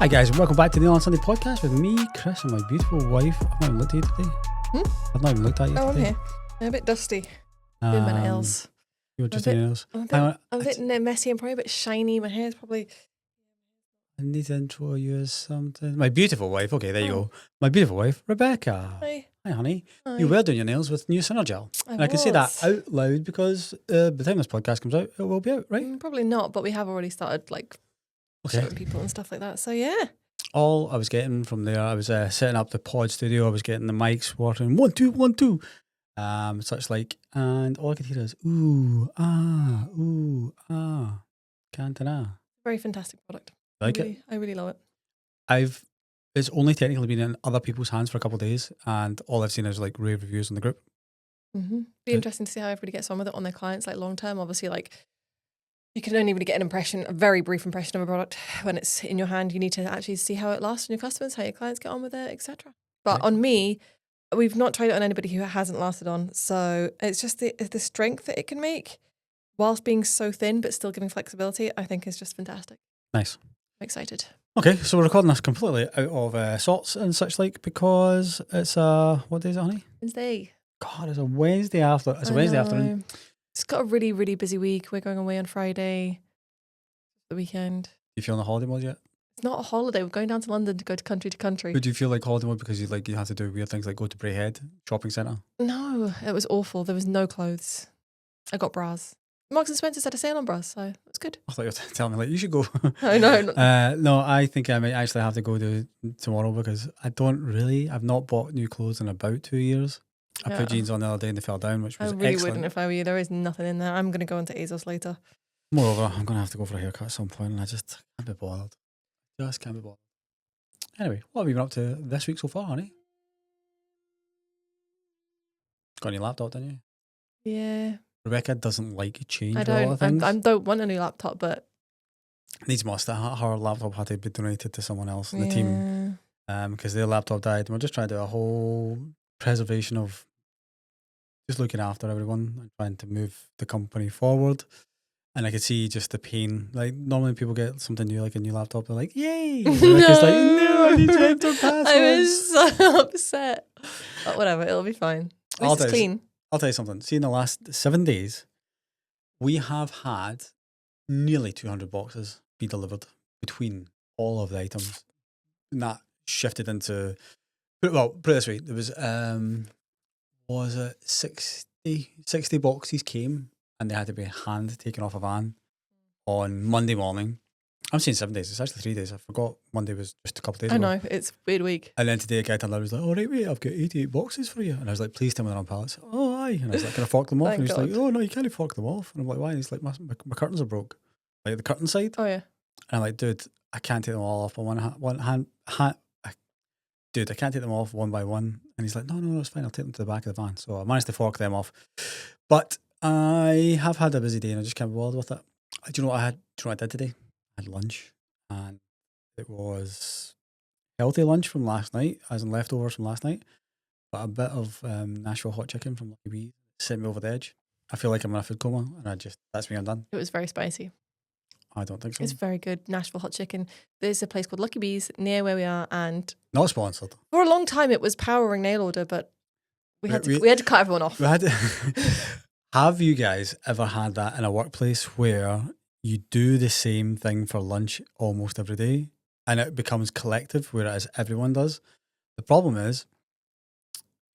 Hi guys, and welcome back to the On Sunday podcast with me, Chris, and my beautiful wife. I've not even looked at you today. I've not even looked at you Oh, I'm today. here. I'm a bit dusty. Doing my nails. You were just doing your nails. I'm a bit messy and probably a bit shiny. My hair's probably... I need to intro you as something. My beautiful wife. Okay, there you go. My beautiful wife, Rebecca. Hi. Hi, honey. Hi. You were doing your nails with new Synergel. And I can say that out loud because by the time this podcast comes out, it will be out, right? Probably not, but we have already started showing people and stuff like that. So yeah. All I was getting from there, I was setting up the pod studio. I was getting the mics working. 1, 2, 1, 2. Such like, and all I could hear is ooh, ah, cantana. Very fantastic product. Like it? I really love it. It's only technically been in other people's hands for a couple of days, and all I've seen is like rave reviews on the group. Be interesting to see how everybody gets on with it on their clients, like long term. Obviously, you can only really get a very brief impression of a product when it's in your hand. You need to actually see how it lasts on your customers, how your clients get on with it, etc. But on me, we've not tried it on anybody who hasn't lasted on. So it's just the strength that it can make whilst being so thin but still giving flexibility, I think is just fantastic. Nice. I'm excited. Okay, so we're recording this completely out of sorts and such like because it's what day is it, honey? Wednesday. God, it's a Wednesday after. It's a Wednesday afternoon. It's got a really, really busy week. We're going away on Friday, the weekend. Do you feel on the holiday mode yet? It's not a holiday. We're going down to London to go to country to country. Would you feel like holiday mode because you have to do weird things like go to Braehead shopping centre? No, it was awful. There was no clothes. I got bras. Marks and Spencer's had a sale on bras, so it was good. I thought you were telling me like you should go. Oh, no. No, I think I might actually have to go to tomorrow because I've not bought new clothes in about 2 years. I put jeans on the other day and they fell down, which was I really excellent. wouldn't if I were you. There is nothing in there. I'm going to go into ASOS later. Moreover, I'm going to have to go for a haircut at some point and I just can't be bothered. Just can't be bothered. Anyway, what have you been up to this week so far, honey? Got a new laptop, didn't you? Yeah. Rebecca doesn't like change I a lot of things. I don't want a new laptop, but... Needs must. Her laptop had to be donated to someone else in the team because their laptop died. We're just trying to do a whole preservation of just looking after everyone and trying to move the company forward. And I could see just the pain. Like normally people get something new, like a new laptop, they're like, "Yay!" And Rebecca's like, "No, I need to enter passwords." I was so upset. But whatever, it'll be fine. At least it's clean. I'll tell you something. See, in the last 7 days, we have had nearly 200 boxes be delivered between all of the items. And that shifted into, put it this way, there was it 60 boxes came and they had to be hand taken off a van on Monday morning. I'm saying 7 days, it's actually 3 days. I forgot Monday was just a couple of days ago. I know, it's a weird week. And then today a guy turned out and was like, "Oh, right, wait, I've got 88 boxes for you." And I was like, "Please tell me they're on pallets." "Oh, aye." And I was like, "Can I fork them off?" And he's like, "Oh, no, you can't fork them off." And I'm like, "Why?" And he's like, my curtains are broke. Like the curtain side. Oh, yeah. And I'm like, "Dude, I can't take them all off on dude, I can't take them off one by one." And he's like, no, it's fine. I'll take them to the back of the van. So I managed to fork them off. But I have had a busy day and I just can't be bothered with it. Do you know what I had? Do you know what I did today? I had lunch. And it was healthy lunch from last night, as in leftovers from last night, but a bit of Nashville hot chicken from Lucky Bees sent me over the edge. I feel like I'm in a food coma, and that's me, I'm done. It was very spicy. I don't think so. It's very good. Nashville hot chicken. There's a place called Lucky Bees near where we are, and not sponsored. For a long time, it was powering nail order, but we had to cut everyone off. Have you guys ever had that in a workplace where you do the same thing for lunch almost every day and it becomes collective, whereas everyone does? The problem is,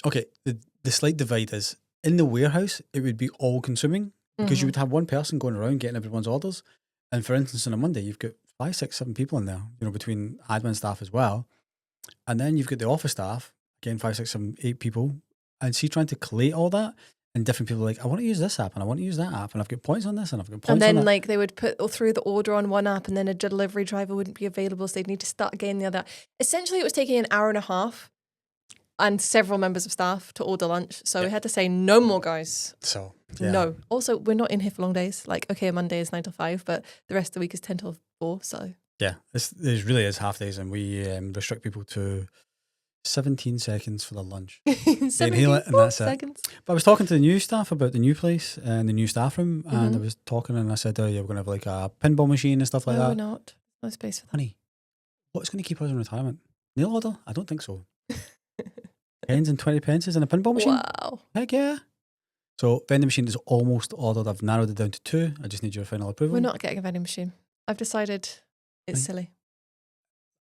okay, the slight divide is in the warehouse, it would be all consuming because you would have one person going around getting everyone's orders. And for instance, on a Monday, you've got 5, 6, 7 people in there, between admin staff as well. And then you've got the office staff, again, 5, 6, 7, 8 people. And see, trying to collate all that. And different people are like, I want to use this app and I want to use that app and I've got points on this and I've got points on that. And then they would put through the order on one app and then a delivery driver wouldn't be available, so they'd need to start again the other. Essentially, it was taking an hour and a half and several members of staff to order lunch. So we had to say, no more, guys. So, yeah. No. Also, we're not in here for long days. Like, okay, Monday is 9 till 5, but the rest of the week is 10 till 4, so. Yeah, there really is half days and we restrict people to 17 seconds for the lunch. They inhale it and that's seconds. It. But I was talking to the new staff about the new place and the new staff room, and I was talking and I said, "Oh yeah, we're going to have like a pinball machine and stuff like that." No, we're not. No space for that. Honey, What's going to keep us in retirement? Nail order? I don't think so. Pens and 20 pences and a pinball machine? Wow. Heck yeah. So vending machine is almost ordered. I've narrowed it down to 2. I just need your final approval. We're not getting a vending machine. I've decided it's silly.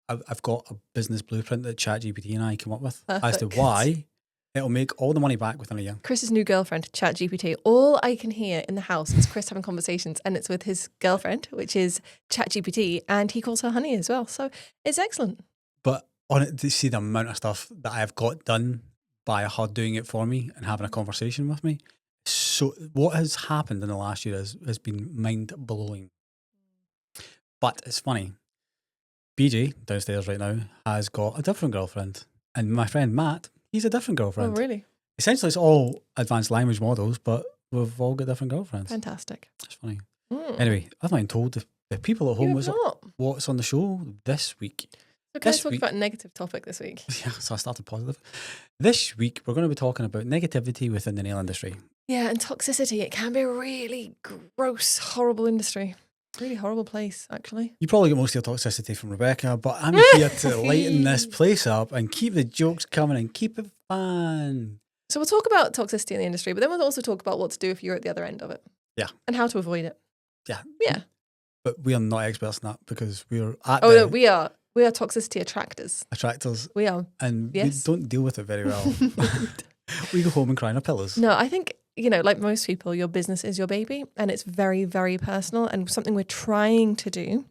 I've got a business blueprint that ChatGPT and I came up with as to Perfect. why it'll make all the money back within a year. Chris's new girlfriend, ChatGPT. All I can hear in the house is Chris having conversations, and it's with his girlfriend, which is ChatGPT, and he calls her honey as well. So it's excellent. But on it, to see the amount of stuff that I've got done by her doing it for me and having a conversation with me. So what has happened in the last year has been mind blowing. But it's funny. BJ downstairs right now has got a different girlfriend, and my friend Matt, he's a different girlfriend. Oh, really? Essentially, it's all advanced language models, but we've all got different girlfriends. Fantastic. It's funny. Mm. Anyway, I've not even told the people at home what's on the show this week. So can I talk about a negative topic this week? Yeah, so I started positive. This week, we're going to be talking about negativity within the nail industry. Yeah, and toxicity. It can be a really gross, horrible industry. Really horrible place, actually. You probably get most of your toxicity from Rebecca, but I'm here to lighten this place up and keep the jokes coming and keep it fun. So we'll talk about toxicity in the industry, but then we'll also talk about what to do if you're at the other end of it. Yeah. And how to avoid it. Yeah. Yeah. But we are not experts in that because we're at no, we are toxicity attractors. We are. And yes. we don't deal with it very well. We go home and cry on our pillows. No, I think, like most people, your business is your baby, and it's very, very personal. And something we're trying to do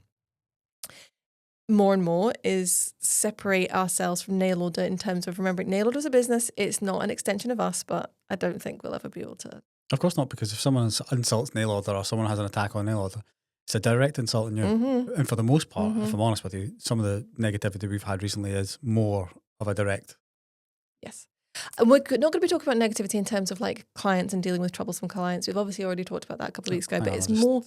more and more is separate ourselves from nail order in terms of remembering nail order is a business. It's not an extension of us, but I don't think we'll ever be able to. Of course not, because if someone insults nail order or someone has an attack on nail order, it's a direct insult on you. Mm-hmm. And for the most part, if I'm honest with you, some of the negativity we've had recently is more of a direct. Yes. And we're not going to be talking about negativity in terms of like clients and dealing with troublesome clients. We've obviously already talked about that a couple of weeks ago, but it's more.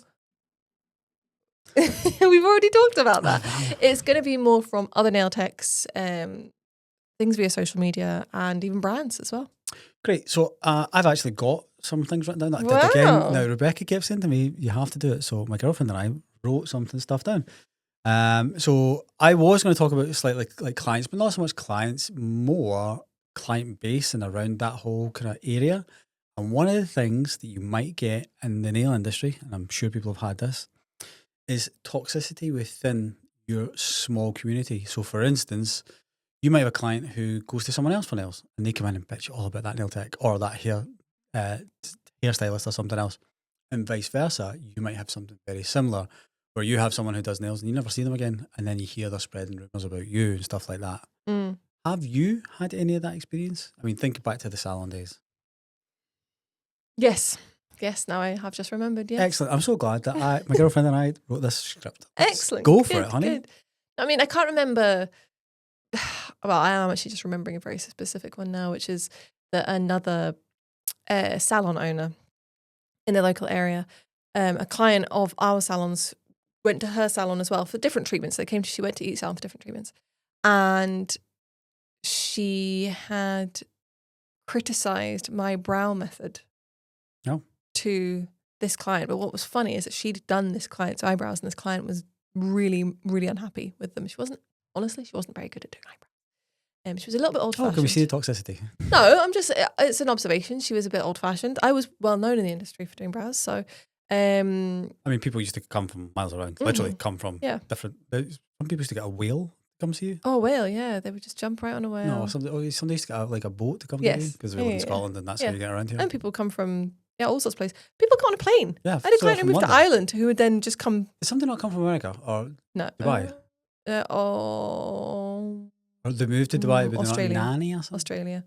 We've already talked about that. It's going to be more from other nail techs, things via social media, and even brands as well. Great. So I've actually got some things written down that I did again. Now, Rebecca kept saying to me, you have to do it. So my girlfriend and I wrote stuff down. So I was going to talk about slightly like clients, but not so much clients, more client base and around that whole kind of area. And one of the things that you might get in the nail industry, and I'm sure people have had this, is toxicity within your small community. So for instance, you might have a client who goes to someone else for nails and they come in and bitch all about that nail tech or that hairstylist or something else. And vice versa, you might have something very similar where you have someone who does nails and you never see them again, and then you hear they're spreading rumours about you and stuff like that. Mm. Have you had any of that experience? I mean, think back to the salon days. Yes. Yes, now I have just remembered, yes. Excellent. I'm so glad that my girlfriend and I wrote this script. Excellent. Go for it, honey. Good. I mean, I can't remember. Well, I am actually just remembering a very specific one now, which is that another salon owner in the local area, a client of our salons went to her salon as well for different treatments. She went to each salon for different treatments. And she had criticised my brow method to this client. But what was funny is that she'd done this client's eyebrows and this client was really, really unhappy with them. She wasn't very good at doing eyebrows. She was a little bit old-fashioned. Oh, can we see the toxicity? No, it's an observation. She was a bit old-fashioned. I was well known in the industry for doing brows, so... I mean, people used to come from miles around, literally come from different... Some people used to get a whale to come see you. Oh, a whale, yeah. They would just jump right on a whale. No, somebody used to get a boat to come to you because we live in Scotland and that's how you get around here. And people come from... Yeah, all sorts of places. People come on a plane. Yeah, I had a client who moved to Ireland who would then just come... Did somebody not come from America or Dubai? Or they moved to Dubai with Australia. Nanny or something? Australia.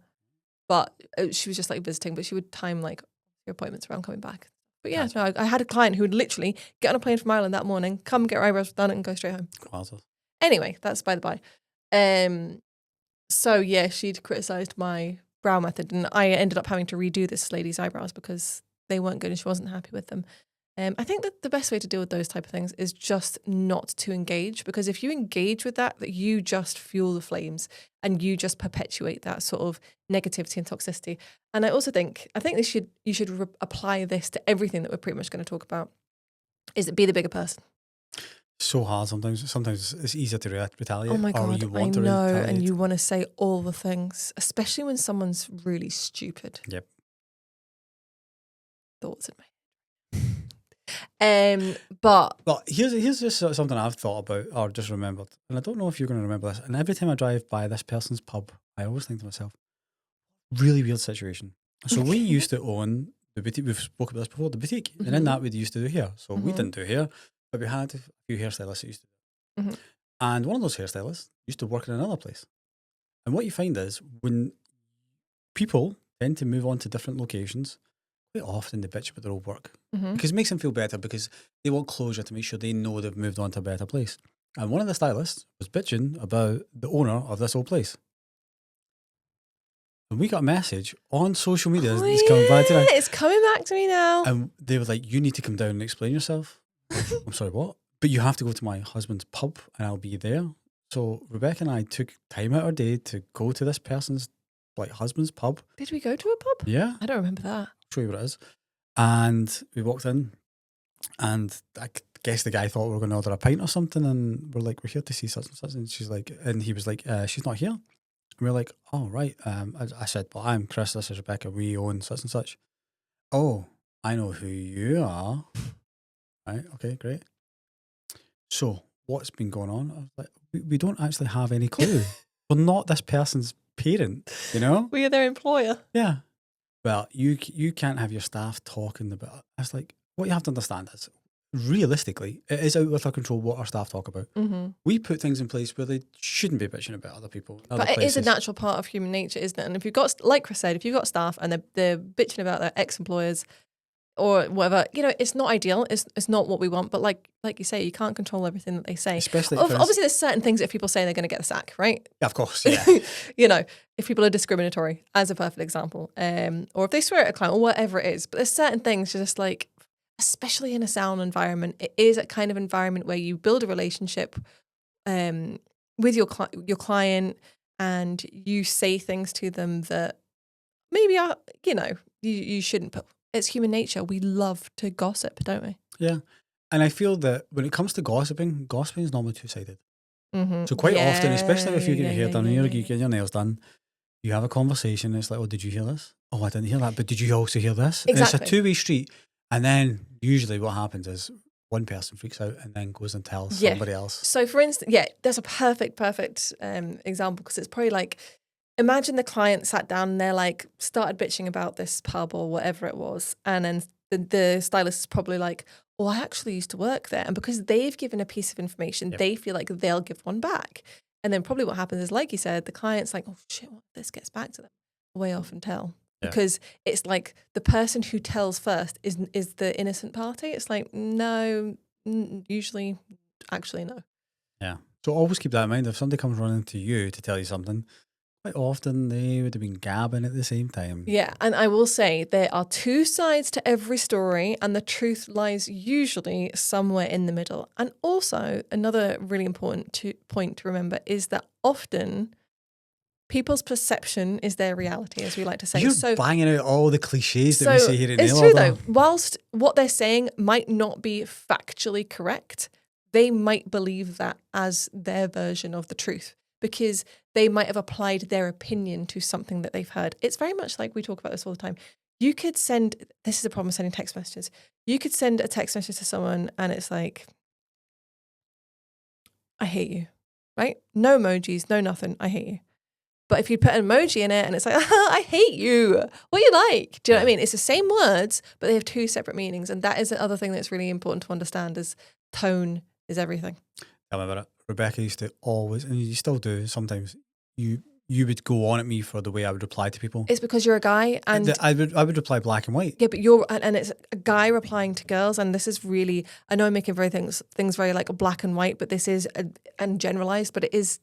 But she was just like visiting, but she would time like your appointments around coming back. But yeah, no, I had a client who would literally get on a plane from Ireland that morning, come get her eyebrows done and go straight home. Wowzers. Anyway, that's by the by. So yeah, she'd criticised my brow method and I ended up having to redo this lady's eyebrows because they weren't good and she wasn't happy with them. I think that the best way to deal with those type of things is just not to engage, because if you engage with that you just fuel the flames and you just perpetuate that sort of negativity and toxicity. And I think you should apply this to everything that we're pretty much going to talk about. Is it be the bigger person? so hard sometimes. Sometimes it's easier to retaliate. Oh my or God, you I want to know. retaliate. And you want to say all the things, especially when someone's really stupid. Yep. Thoughts in my head. But Well, here's just something I've thought about or just remembered, and I don't know if you're going to remember this. And every time I drive by this person's pub, I always think to myself, really weird situation. So we used to own the boutique. We've spoken about this before, the boutique, and in that we used to do hair. So we didn't do hair, but we had a few hairstylists that used to do it. And one of those hairstylists used to work in another place. And what you find is when people tend to move on to different locations, quite often they bitch about their old work because it makes them feel better because they want closure to make sure they know they've moved on to a better place. And one of the stylists was bitching about the owner of this old place. And we got a message on social media. Oh, It's coming back to now. it's coming back to me now. And they were like, you need to come down and explain yourself. I'm sorry, what? But you have to go to my husband's pub and I'll be there. So Rebecca and I took time out our day to go to this person's husband's pub. Did we go to a pub? Yeah. I don't remember that. I'll show you what it is. And we walked in and I guess the guy thought we were going to order a pint or something. And we're like, we're here to see such and such. And he was like, she's not here. And we were like, oh, right. I said, well, I'm Chris, this is Rebecca. We own such and such. Oh, I know who you are. Right. Okay, great. So what's been going on? I was like, we don't actually have any clue. We're not this person's parent, you know? We are their employer. Yeah. Well, you can't have your staff talking about. It's like, what you have to understand is, realistically, it is out of our control what our staff talk about. We put things in place where they shouldn't be bitching about other people. But it is a natural part of human nature, isn't it? And if you've got, like Chris said, if you've got staff and they're bitching about their ex-employers or whatever, it's not ideal. It's not what we want. But like you say, you can't control everything that they say. Especially obviously, there's certain things that if people say they're going to get the sack, right? Yeah, of course. Yeah. If people are discriminatory, as a perfect example, or if they swear at a client or whatever it is. But there's certain things just like, especially in a salon environment, it is a kind of environment where you build a relationship with your client, and you say things to them that maybe are, you shouldn't. But it's human nature. We love to gossip, don't we? Yeah. And I feel that when it comes to gossiping is normally two-sided. So quite often, especially if you're getting your hair done and you're getting your nails done, you have a conversation. It's like, oh, did you hear this? Oh, I didn't hear that. But did you also hear this? Exactly. And it's a two-way street. And then usually what happens is one person freaks out and then goes and tells somebody else. So for instance, that's a perfect example, because it's probably like, imagine the client sat down and they're like, started bitching about this pub or whatever it was. And then the stylist is probably like, oh, I actually used to work there. And because they've given a piece of information, they feel like they'll give one back. And then probably what happens is, like you said, the client's like, oh shit, what if this gets back to them? Way off and tell. Because it's like the person who tells first is the innocent party. It's like, no, usually, actually, no. Yeah. So always keep that in mind. If somebody comes running to you to tell you something, quite often they would have been gabbing at the same time. Yeah. And I will say there are two sides to every story, and the truth lies usually somewhere in the middle. And also, another really important point to remember is that often people's perception is their reality, as we like to say. You're banging out all the cliches that we say here in It's true though. Whilst what they're saying might not be factually correct, they might believe that as their version of the truth, because they might have applied their opinion to something that they've heard. It's very much like, we talk about this all the time. You could send, this is a problem with sending text messages. You could send a text message to someone and it's like, I hate you, right? No emojis, no nothing. I hate you. But if you put an emoji in it and it's like, I hate you, what you like? Do you know what I mean? It's the same words, but they have two separate meanings. And that is the other thing that's really important to understand, is tone is everything. Tell me about it. Rebecca used to always, and you still do sometimes, you would go on at me for the way I would reply to people. It's because you're a guy, and I would reply black and white. Yeah, but and it's a guy replying to girls, and this is really, I know I'm making things very like black and white, but this is and generalized, but it is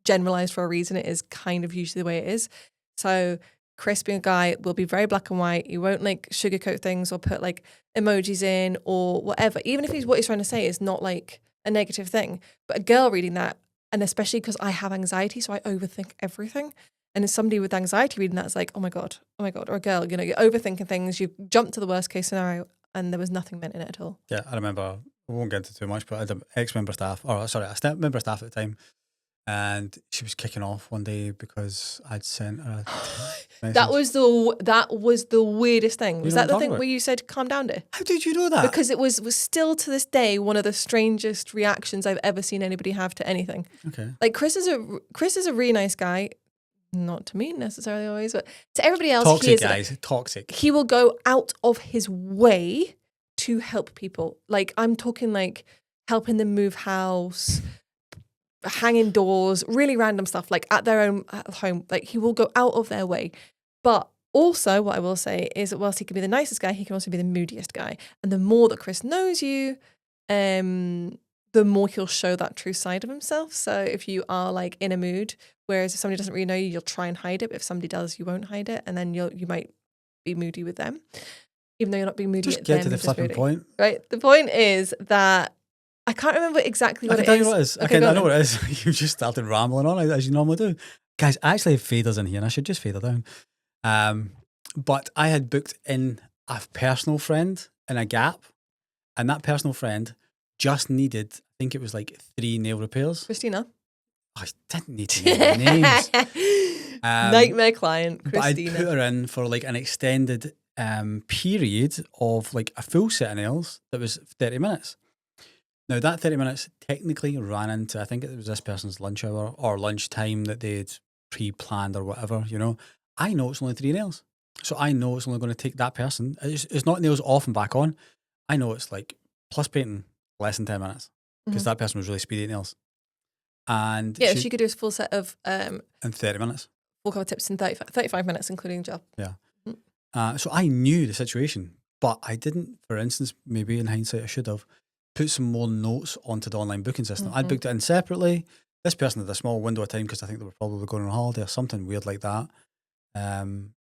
generalized for a reason. It is kind of usually the way it is. So Chris, being a guy, will be very black and white. He won't like sugarcoat things or put like emojis in or whatever, even if what he's trying to say is not like a negative thing. But a girl reading that, and especially because I have anxiety, so I overthink everything. And as somebody with anxiety reading that, it's like, oh my God. Or a girl, you're overthinking things, you jump to the worst case scenario, and there was nothing meant in it at all. Yeah, I remember I won't get into too much, but I had an ex-member staff, or sorry, a step member staff at the time, and she was kicking off one day because I'd sent her a text That message. was the weirdest thing. You Was know what that I'm the talking thing about? where you said calm down, dear? How did you know that? Because it was still to this day one of the strangest reactions I've ever seen anybody have to anything. Okay. Like Chris is a really nice guy, not to me necessarily always, but to everybody else, Toxic, guys. Toxic. he will go out of his way to help people. Like I'm talking like helping them move house, hanging doors, really random stuff, like at their own home. Like he will go out of their way. But also what I will say is that whilst he can be the nicest guy, he can also be the moodiest guy. And the more that Chris knows you, the more he'll show that true side of himself. So if you are like in a mood, whereas if somebody doesn't really know you, you'll try and hide it. But if somebody does, you won't hide it. And then you might be moody with them, even though you're not being moody Just at get them. to the you're just flipping moody. point. Right? The point is that I can't remember exactly I what can it tell is. you what it is. Okay, I go know on what it is. You just started rambling on as you normally do. Guys, I actually have faders in here and I should just fade her down. But I had booked in a personal friend in a Gap, and that personal friend just needed, I think it was like 3 nail repairs. Christina. I didn't need to know the names. Nightmare client, But I'd Christina. put her in for like an extended period of like a full set of nails that was 30 minutes. Now, that 30 minutes technically ran into, I think it was this person's lunch hour or lunch time that they'd pre-planned or whatever, you know. I know it's only 3 nails. So I know it's only going to take that person. It's not nails off and back on. I know it's like plus painting, less than 10 minutes because that person was really speedy at nails. And Yeah, she could do a full set of in 30 minutes. full cover tips in 35 minutes, including gel. Yeah. So I knew the situation, but I didn't, for instance, maybe in hindsight, I should have put some more notes onto the online booking system. I'd booked it in separately. This person had a small window of time because I think they were probably going on holiday or something weird like that. And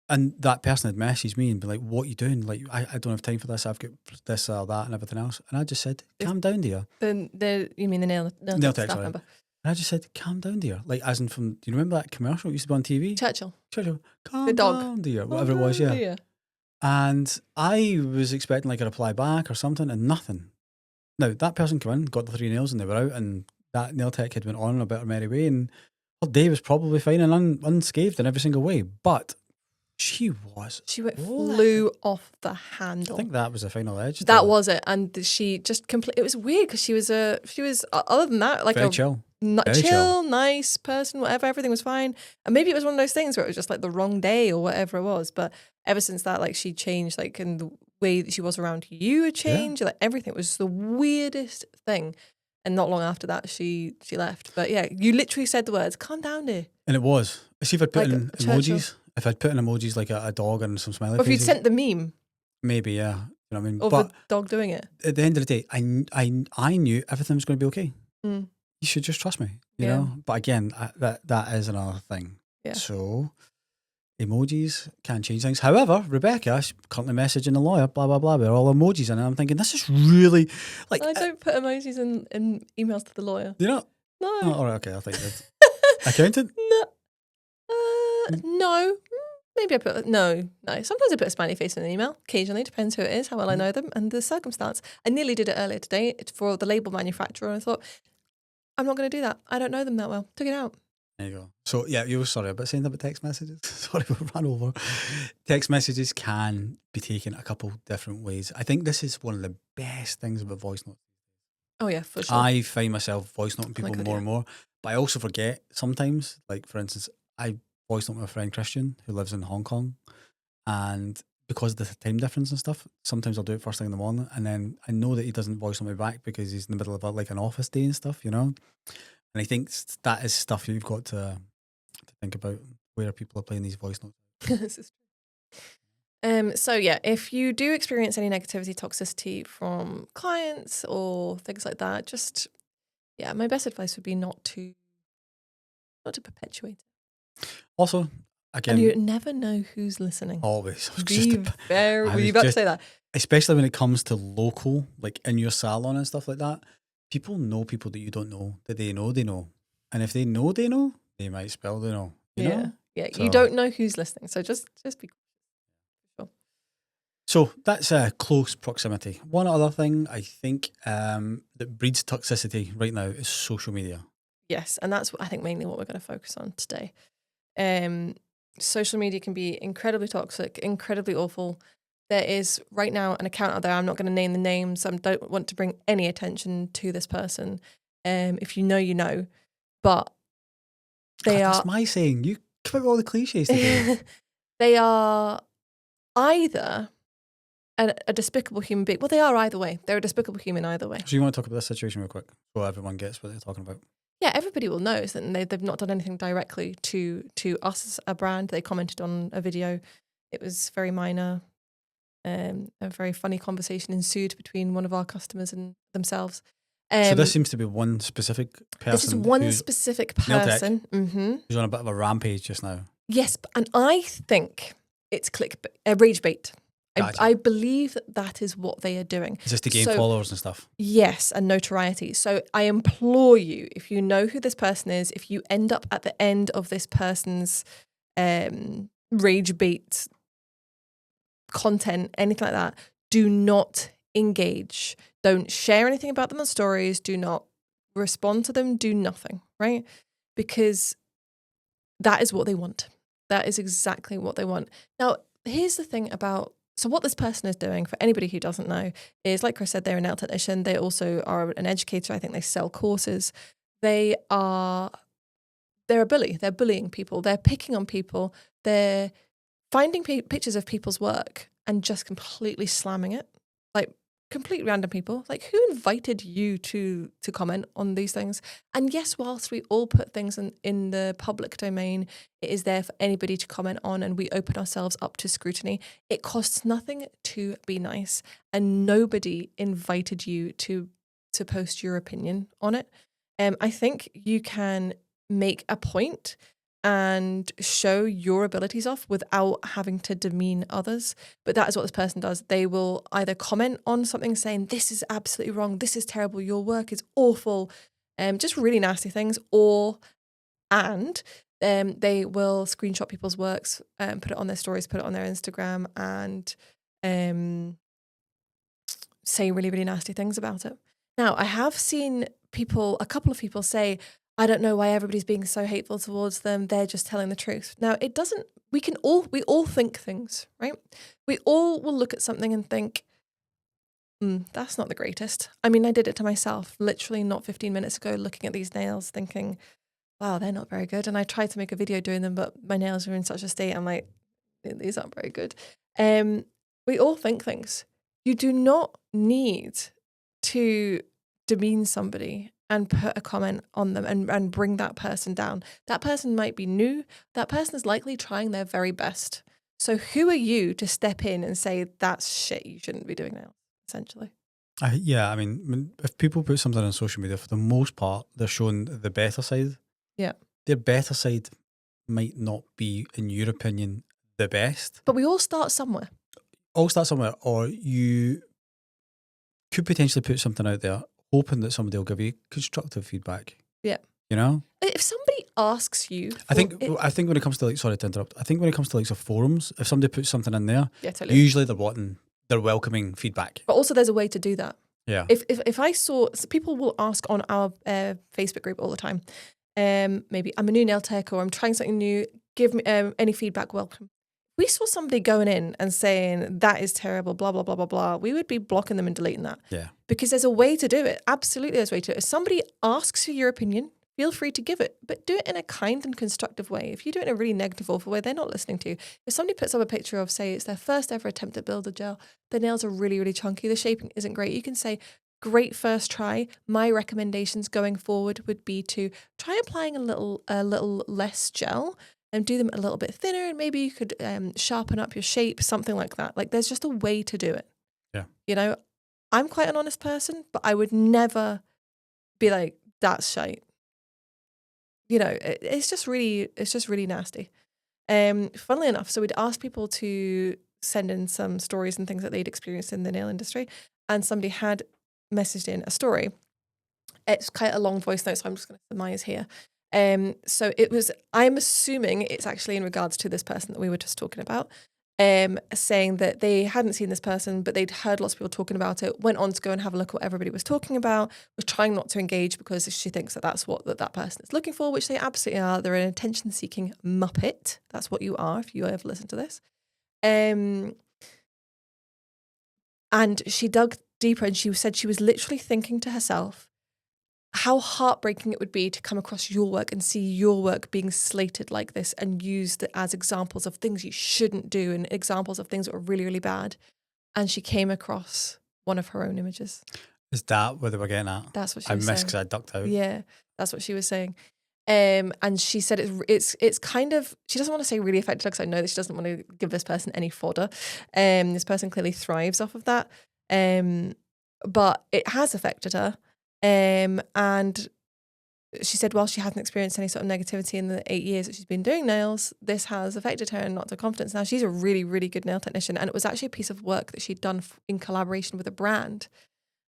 that person had messaged me and been like, what are you doing? Like, I don't have time for this. I've got this or that and everything else. And I just said, calm down, dear. You mean the nail Nail tech, staff sorry. member? And I just said, calm down, dear. Like, as in from, do you remember that commercial that used to be on TV? Churchill. Calm The dog. down, dear. Whatever it was, yeah. Dear. And I was expecting like a reply back or something and nothing. Now, that person came in, got the 3 nails and they were out and that nail tech had went on a better merry way and her day was probably fine and unscathed in every single way. But she flew off the handle. I think that was the final edge. That was it. And she just it was weird because she was other than that, like very chill. Chill, nice person, whatever, everything was fine. And maybe it was one of those things where it was just like the wrong day or whatever it was. But ever since that, like she changed, like and the way that she was around you had changed. Like everything was the weirdest thing. And not long after that, she left. But yeah, you literally said the words, calm down, dear. And it was. See if I'd put Like in emojis. If I'd put in emojis like a dog and some smiley Or if faces. you'd sent the meme Maybe, yeah. You know what I mean? of But the dog doing it. at the end of the day, I knew everything was going to be okay. Mm. You should just trust me, you Yeah. know? But again, that is another thing. Yeah. So emojis can change things. However, Rebecca, she's currently messaging the lawyer, blah, blah, blah, with all emojis in it. And I'm thinking, this is really like... I don't put emojis in emails to the lawyer. You know? No. Oh, all right, okay, I think that's... Accountant? No. No. Maybe I put no. Sometimes I put a smiley face in an email. Occasionally, depends who it is, how well I know them, and the circumstance. I nearly did it earlier today for the label manufacturer, and I thought, I'm not going to do that. I don't know them that well. Took it out. There you go. So yeah, you were sorry about saying that about text messages. Sorry, we ran over. Text messages can be taken a couple different ways. I think this is one of the best things about voice notes. Oh yeah, for sure. I find myself voice noting people God, more and more, but I also forget sometimes. Like for instance, I voice note my friend Christian who lives in Hong Kong, and because of the time difference and stuff, sometimes I'll do it first thing in the morning, and then I know that he doesn't voice note me back because he's in the middle of like an office day and stuff, you know. And I think that is stuff you've got to think about where people are playing these voice notes. This is true. So yeah, if you do experience any negativity, toxicity from clients or things like that, just my best advice would be not to perpetuate it. Also, again, and you never know who's listening. Always. Were you about to say that? Especially when it comes to local, like in your salon and stuff like that. People know people that you don't know, that they know they know. And if they know, they might spell they know. You know? Yeah. So, You don't know who's listening. So just be sure. So that's close proximity. One other thing I think that breeds toxicity right now is social media. Yes, and that's I think mainly what we're going to focus on today. Um, Social media can be incredibly toxic, incredibly awful. There is right now an account out there. I'm not going to name the names. I don't want to bring any attention to this person. If you know, you know. But they God, that's are my saying. You come up with all the cliches today. they are either a despicable human being. Well, they are either way. They're a despicable human either way. So you want to talk about this situation real quick so everyone gets what they're talking about? Yeah, everybody will know that they've not done anything directly to us as a brand. They commented on a video. It was very minor. A very funny conversation ensued between one of our customers and themselves. So this seems to be one specific This is person one who's specific nail tech, person. Mm-hmm. who's on a bit of a rampage just now. Yes, and I think it's rage bait. Gotcha. I believe that is what they are doing. Is this to gain followers and stuff? Yes, and notoriety. So I implore you, if you know who this person is, if you end up at the end of this person's rage bait content, anything like that, do not engage. Don't share anything about them on stories. Do not respond to them. Do nothing, right? Because that is what they want. That is exactly what they want. Now, here's the thing about, so what this person is doing, for anybody who doesn't know, is, like Chris said, they're a nail technician. They also are an educator. I think they sell courses. They're a bully. They're bullying people. They're picking on people. They're finding pictures of people's work and just completely slamming it. Like, complete random people. Like, who invited you to comment on these things? And yes, whilst we all put things in the public domain, it is there for anybody to comment on, and we open ourselves up to scrutiny. It costs nothing to be nice, and nobody invited you to post your opinion on it. I think you can make a point and show your abilities off without having to demean others. But that is what this person does. They will either comment on something saying, this is absolutely wrong, this is terrible, your work is awful, just really nasty things, and they will screenshot people's works, put it on their stories, put it on their Instagram, and say really, really nasty things about it. Now, I have seen a couple of people say, I don't know why everybody's being so hateful towards them. They're just telling the truth. Now, we all think things, right? We all will look at something and think, that's not the greatest. I mean, I did it to myself, literally not 15 minutes ago, looking at these nails, thinking, wow, they're not very good. And I tried to make a video doing them, but my nails are in such a state. I'm like, these aren't very good. We all think things. You do not need to demean somebody and put a comment on them and bring that person down. That person might be new. That person is likely trying their very best. So who are you to step in and say, that's shit, you shouldn't be doing that, essentially? Yeah, I mean, if people put something on social media, for the most part, they're showing the better side. Yeah. Their better side might not be, in your opinion, the best. But we all start somewhere. All start somewhere, or you could potentially put something out there hoping that somebody will give you constructive feedback. Yeah. You know? If somebody asks you... I think when it comes to, like, sorry to interrupt, I think when it comes to, like, so forums, if somebody puts something in there, yeah, totally. usually they're welcoming feedback. But also there's a way to do that. Yeah. If I saw... So people will ask on our Facebook group all the time, maybe I'm a new nail tech or I'm trying something new, give me any feedback, welcome. We saw somebody going in and saying, that is terrible, blah, blah, blah, blah, blah, we would be blocking them and deleting that. Yeah. Because there's a way to do it. Absolutely there's a way to do it. If somebody asks for your opinion, feel free to give it, but do it in a kind and constructive way. If you do it in a really negative, awful way, they're not listening to you. If somebody puts up a picture of, say, it's their first ever attempt at builder gel, the nails are really, really chunky, the shaping isn't great, you can say, great first try. My recommendations going forward would be to try applying a little less gel and do them a little bit thinner, and maybe you could sharpen up your shape, something like that. Like, there's just a way to do it. Yeah. You know, I'm quite an honest person, but I would never be like, that's shite. You know, it's just really nasty. Funnily enough, so we'd asked people to send in some stories and things that they'd experienced in the nail industry, and somebody had messaged in a story. It's quite a long voice note, so I'm just going to surmise here. So it was, I'm assuming it's actually in regards to this person that we were just talking about. saying that they hadn't seen this person, but they'd heard lots of people talking about it, went on to go and have a look at what everybody was talking about, was trying not to engage because she thinks that that's what that person is looking for, which they absolutely are. They're an attention-seeking muppet. That's what you are if you ever listen to this. And she dug deeper and she said she was literally thinking to herself how heartbreaking it would be to come across your work and see your work being slated like this and used as examples of things you shouldn't do and examples of things that were really, really bad. And she came across one of her own images. Is that what they were getting at? That's what she I was missed saying. because I ducked out. Yeah, that's what she was saying. And she said it's kind of, she doesn't want to say really affected her because I know that she doesn't want to give this person any fodder. This person clearly thrives off of that. But it has affected her. And she said, while she hasn't experienced any sort of negativity in the 8 years that she's been doing nails, this has affected her and knocked her confidence. Now, she's a really, really good nail technician. And it was actually a piece of work that she'd done in collaboration with a brand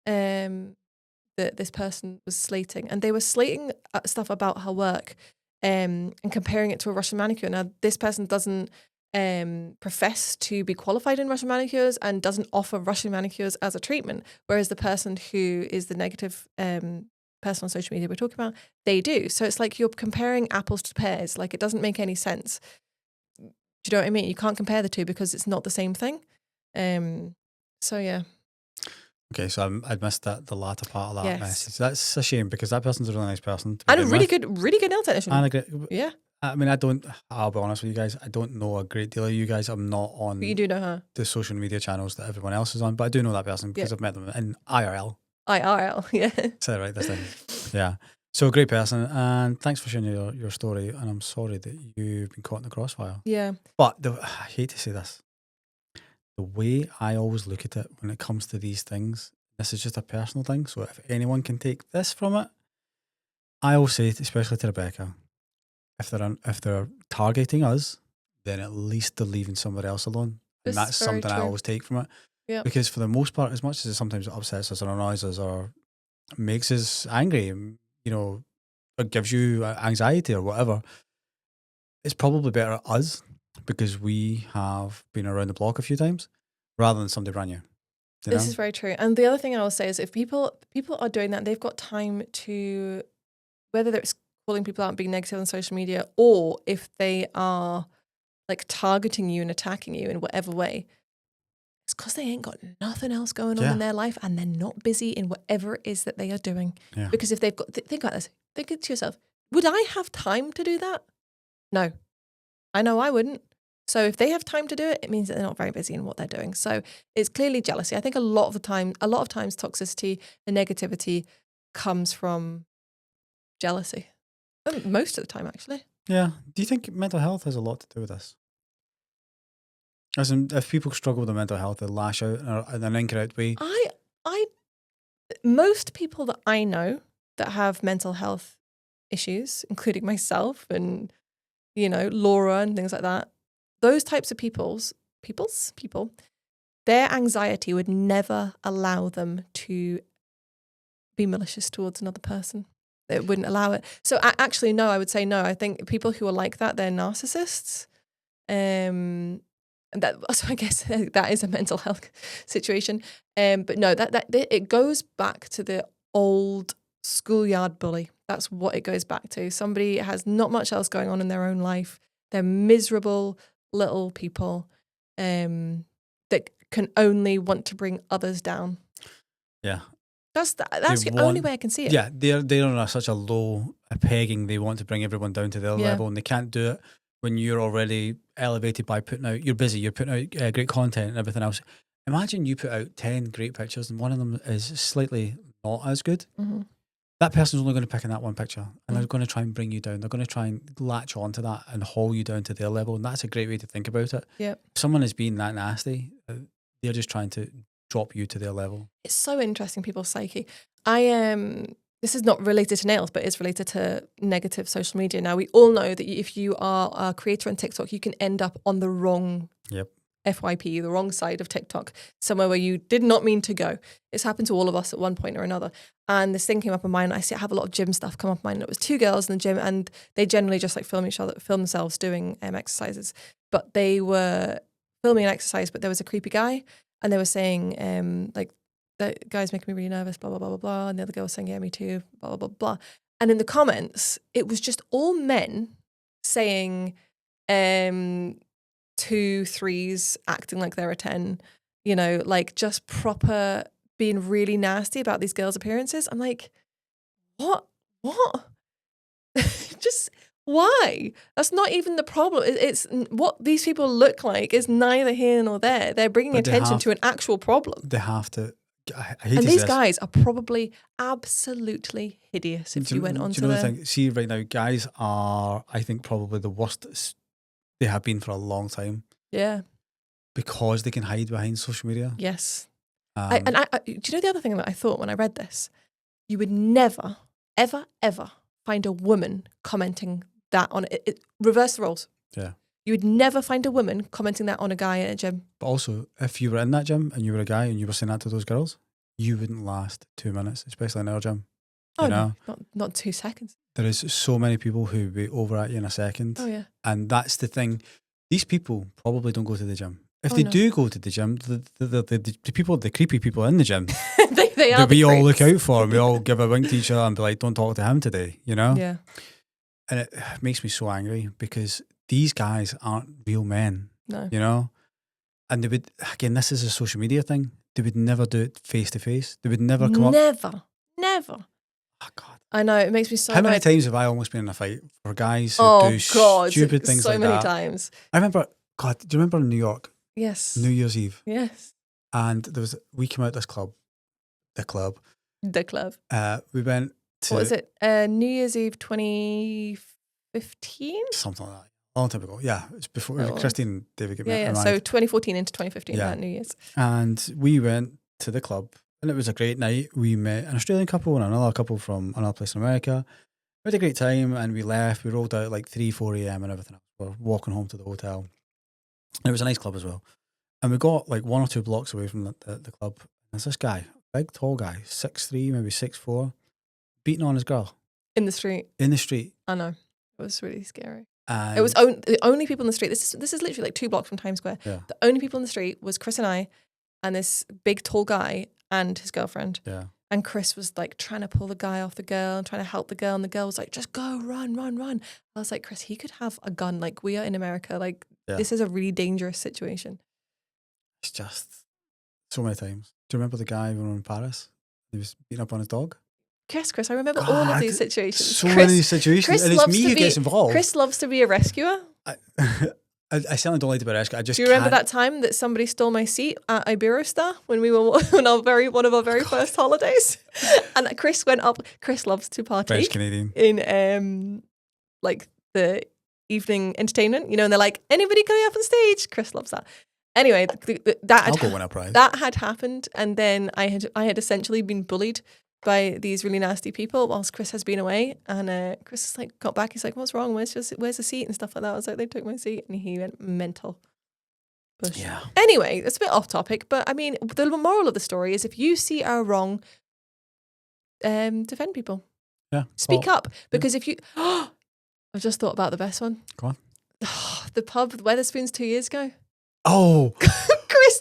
that this person was slating. And they were slating stuff about her work and comparing it to a Russian manicure. Now, this person doesn't profess to be qualified in Russian manicures and doesn't offer Russian manicures as a treatment, whereas the person who is the negative person on social media we're talking about, they do. So it's like you're comparing apples to pears. Like, it doesn't make any sense. Do you know what I mean? You can't compare the two because it's not the same thing. So yeah. Okay, so I missed the latter part of that Yes. message. That's a shame because that person's a really nice person. And a really good nail technician. And yeah. I mean, I'll be honest with you guys, I don't know a great deal of you guys. I'm not on But you do know her. the social media channels that everyone else is on, but I do know that person because I've met them in IRL. IRL, yeah. Say it right this time. Yeah. So a great person, and thanks for sharing your story, and I'm sorry that you've been caught in the crossfire. Yeah. But I hate to say this, the way I always look at it when it comes to these things, this is just a personal thing, so if anyone can take this from it, I always say, especially to Rebecca, if they're targeting us, then at least they're leaving somebody else alone. And that's something I always take from it. Yeah. Because for the most part, as much as it sometimes upsets us or annoys us or makes us angry, you know, or gives you anxiety or whatever, it's probably better us because we have been around the block a few times rather than somebody brand new. This is very true. And the other thing I will say is if people are doing that, they've got time to, whether it's calling people out and being negative on social media, or if they are like targeting you and attacking you in whatever way, it's because they ain't got nothing else going on in their life and they're not busy in whatever it is that they are doing. Yeah. Because if they've got, think about this, think it to yourself, would I have time to do that? No, I know I wouldn't. So if they have time to do it, it means that they're not very busy in what they're doing. So it's clearly jealousy. I think a lot of times toxicity and negativity comes from jealousy. Most of the time, actually. Yeah. Do you think mental health has a lot to do with this? As in, if people struggle with their mental health, they lash out in an incorrect way. Most people that I know that have mental health issues, including myself and, you know, Laura and things like that, those types of people, their anxiety would never allow them to be malicious towards another person. It wouldn't allow it. So actually, no, I would say no. I think people who are like that, they're narcissists. And so I guess that is a mental health situation. But no, that it goes back to the old schoolyard bully. That's what it goes back to. Somebody has not much else going on in their own life. They're miserable little people that can only want to bring others down. Yeah. That's the only way I can see it. Yeah, they're on such a low pegging. They want to bring everyone down to their level, and they can't do it when you're already elevated by putting out. You're busy. You're putting out great content and everything else. Imagine you put out 10 great pictures, and one of them is slightly not as good. Mm-hmm. That person's only going to pick in that one picture, and they're going to try and bring you down. They're going to try and latch onto that and haul you down to their level, and that's a great way to think about it. Yeah, if someone is being that nasty, they're just trying to drop you to their level. It's so interesting, people's psyche. This is not related to nails, but it's related to negative social media. Now, we all know that if you are a creator on TikTok, you can end up on the wrong FYP, the wrong side of TikTok, somewhere where you did not mean to go. It's happened to all of us at one point or another. And this thing came up in mine. I have a lot of gym stuff come up in mine. It was two girls in the gym, and they generally just like film themselves doing exercises. But they were filming an exercise, but there was a creepy guy, and they were saying, like, that guy's making me really nervous, blah, blah, blah, blah, blah. And the other girl was saying, yeah, me too, blah, blah, blah, blah. And in the comments, it was just all men saying 2 3s, acting like they're a 10, you know, like just proper being really nasty about these girls' appearances. I'm like, what? Just why? That's not even the problem. It's what these people look like is neither here nor there. They're bringing attention to an actual problem. They have to. I hate And to these say guys are probably absolutely hideous if you went on to the thing. See, right now, guys are, I think, probably the worst they have been for a long time. Yeah. Because they can hide behind social media. Yes. Do you know the other thing that I thought when I read this? You would never, ever, ever find a woman commenting that on it. Reverse the roles. Yeah. You would never find a woman commenting that on a guy in a gym. But also, if you were in that gym and you were a guy and you were saying that to those girls, you wouldn't last 2 minutes, especially in our gym. You know? No, not 2 seconds. There is so many people who would be over at you in a second. Oh, yeah. And that's the thing. These people probably don't go to the gym. If they do go to the gym, the people, the creepy people in the gym, they are that we the all creeps. look out for, and we all give a wink to each other and be like, don't talk to him today, you know? Yeah. And it makes me so angry because these guys aren't real men, No. you know? And they would, again, this is a social media thing. They would never do it face to face. They would never come up. Never. Oh, God. I know, it makes me so How many mad. times have I almost been in a fight for guys who do stupid things so like many that? times. I remember, God, do you remember in New York? Yes. New Year's Eve. Yes. And we came out this club, The club. we went to... What was it? New Year's Eve 2015? Something like that. A long time ago. Yeah. It's before Christine and David get Yeah. married. So 2014 into 2015, that New Year's. And we went to the club and it was a great night. We met an Australian couple and another couple from another place in America. We had a great time and we left. We rolled out at like 3, 4 a.m. and everything else. We're walking home to the hotel. And it was a nice club as well. And we got like 1 or 2 blocks away from the club. There's this guy, big, tall guy, 6'3", maybe 6'4", beating on his girl. In the street. I know. It was really scary. And it was the only people in the street. This is literally like 2 blocks from Times Square. Yeah. The only people in the street was Chris and I and this big, tall guy and his girlfriend. Yeah. And Chris was like trying to pull the guy off the girl and trying to help the girl. And the girl was like, just go, run. I was like, Chris, he could have a gun. Like, we are in America. Like, this is a really dangerous situation. It's just so many times. Do you remember the guy when we were in Paris? He was beating up on his dog. Yes, Chris, I remember all of these situations. So many situations. Chris and it's me who gets involved. Chris loves to be a rescuer. I certainly don't like to be a rescuer. Do you remember that time that somebody stole my seat at Iberostar when we were on one of our very first holidays? And Chris went up. Chris loves to partake in like the evening entertainment, you know, and they're like, anybody coming up on stage? Chris loves that. Anyway, I'll go win a prize. That had happened, and then I had essentially been bullied by these really nasty people whilst Chris has been away. And Chris is like, got back. He's like, what's wrong? Where's the seat and stuff like that? I was like, they took my seat, and he went mental. Bush. Yeah. Anyway, it's a bit off topic, but I mean, the moral of the story is if you see our wrong, defend people. Yeah. Speak up, because if you, I've just thought about the best one. Go on. The pub, Weatherspoons 2 years ago. Oh.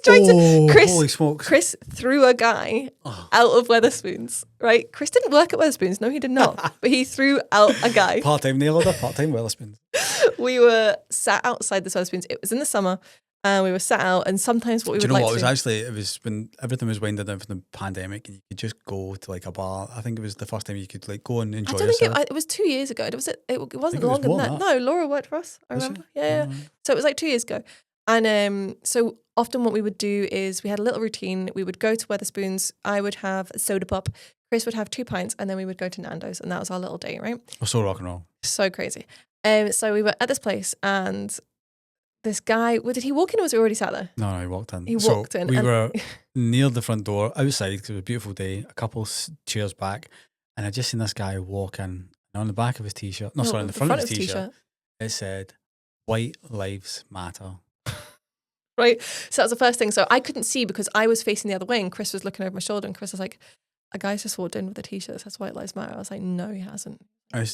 Holy smokes. Chris threw a guy out of Weatherspoons, right? Chris didn't work at Weatherspoons. No, he did not. But he threw out a guy. Part-time nail order, part-time Weatherspoons. We were sat outside the Weatherspoons. It was in the summer. And we were sat out, and sometimes what we would like to do... Do you know what? It was when everything was winding down from the pandemic, and you could just go to like a bar. I think it was the first time you could like go and enjoy yourself. I don't think it was 2 years ago. It wasn't longer than that. No, Laura worked for us. I remember. Yeah. So it was like 2 years ago. And so often what we would do is we had a little routine. We would go to Weatherspoons. I would have a soda pop. Chris would have 2 pints, and then we would go to Nando's, and that was our little day, right? We're so rock and roll. So crazy. So we were at this place, and this guy, did he walk in or was he already sat there? No, he walked in. He walked in. We were near the front door, outside, because it was a beautiful day, a couple chairs back, and I just seen this guy walk in, and on the back of his t-shirt, on the front of his t-shirt, it said, "White Lives Matter." Right. So that was the first thing. So I couldn't see because I was facing the other way, and Chris was looking over my shoulder, and Chris was like, a guy's just walked in with a t-shirt that says "White Lives Matter." I was like, no, he hasn't.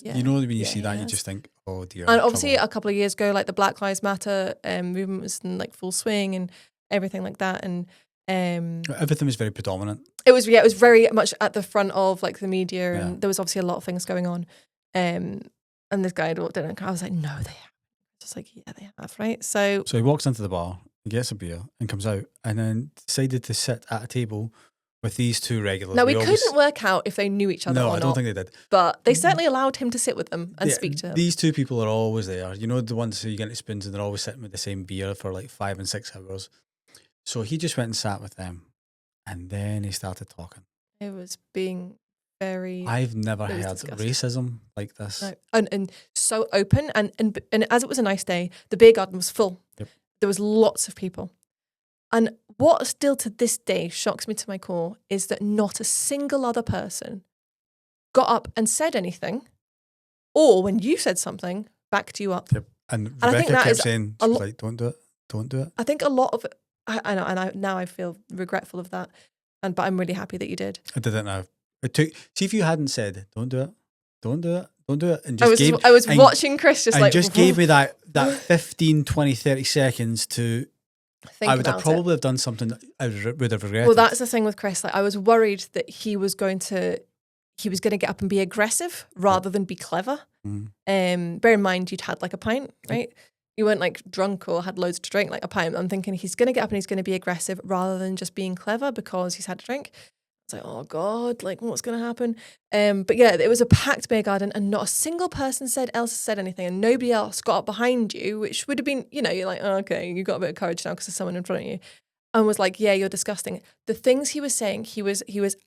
You know when you see that, you just think, oh dear, And obviously, trouble. a couple of years ago, like the Black Lives Matter movement was in like full swing and everything like that. And Everything was very predominant. it was very much at the front of like the media, Yeah. and there was obviously a lot of things going on. And this guy had walked in, and I was like, no, they have. Just like, yeah, they have, right? So So he walks into the bar, he gets a beer, and comes out, and then decided to sit at a table with these two regulars. now we couldn't work out if they knew each other No, or I don't not, think they did. but they certainly allowed him to sit with them and Yeah, speak to them. These two people are always there. You know, the ones who you get into spoons and they're always sitting with the same beer for like 5 and 6 hours. So he just went and sat with them, and then he started talking. It was being very. I've never It was heard disgusting. racism like this. No. And so open, and as it was a nice day, the beer garden was full. Yep. There was lots of people. And what still to this day shocks me to my core is that not a single other person got up and said anything, or when you said something, backed you up. Yep. And I think Rebecca that kept is saying, a she was lo- like, don't do it, don't do it. I think a lot of it, I know, and now I feel regretful of that. But I'm really happy that you did. I didn't know. It took, see if you hadn't said, don't do it, don't do it, don't do it. And I just was and- watching Chris just and like just gave me that 15, 20, 30 seconds to, think I would have about it. probably have done something that I would have regretted. Well, that's the thing with Chris. Like, I was worried that he was going to get up and be aggressive rather than be clever. Mm. Bear in mind, you'd had like a pint, right? You weren't like drunk or had loads to drink, like a pint. I'm thinking he's going to get up and he's going to be aggressive rather than just being clever because he's had a drink. It's like, oh God, like what's going to happen? But yeah, it was a packed beer garden and not a single person said anything, and nobody else got up behind you, which would have been, you know, you're like, oh, okay, you got a bit of courage now because there's someone in front of you, and was like, yeah, you're disgusting. The things he was saying, he was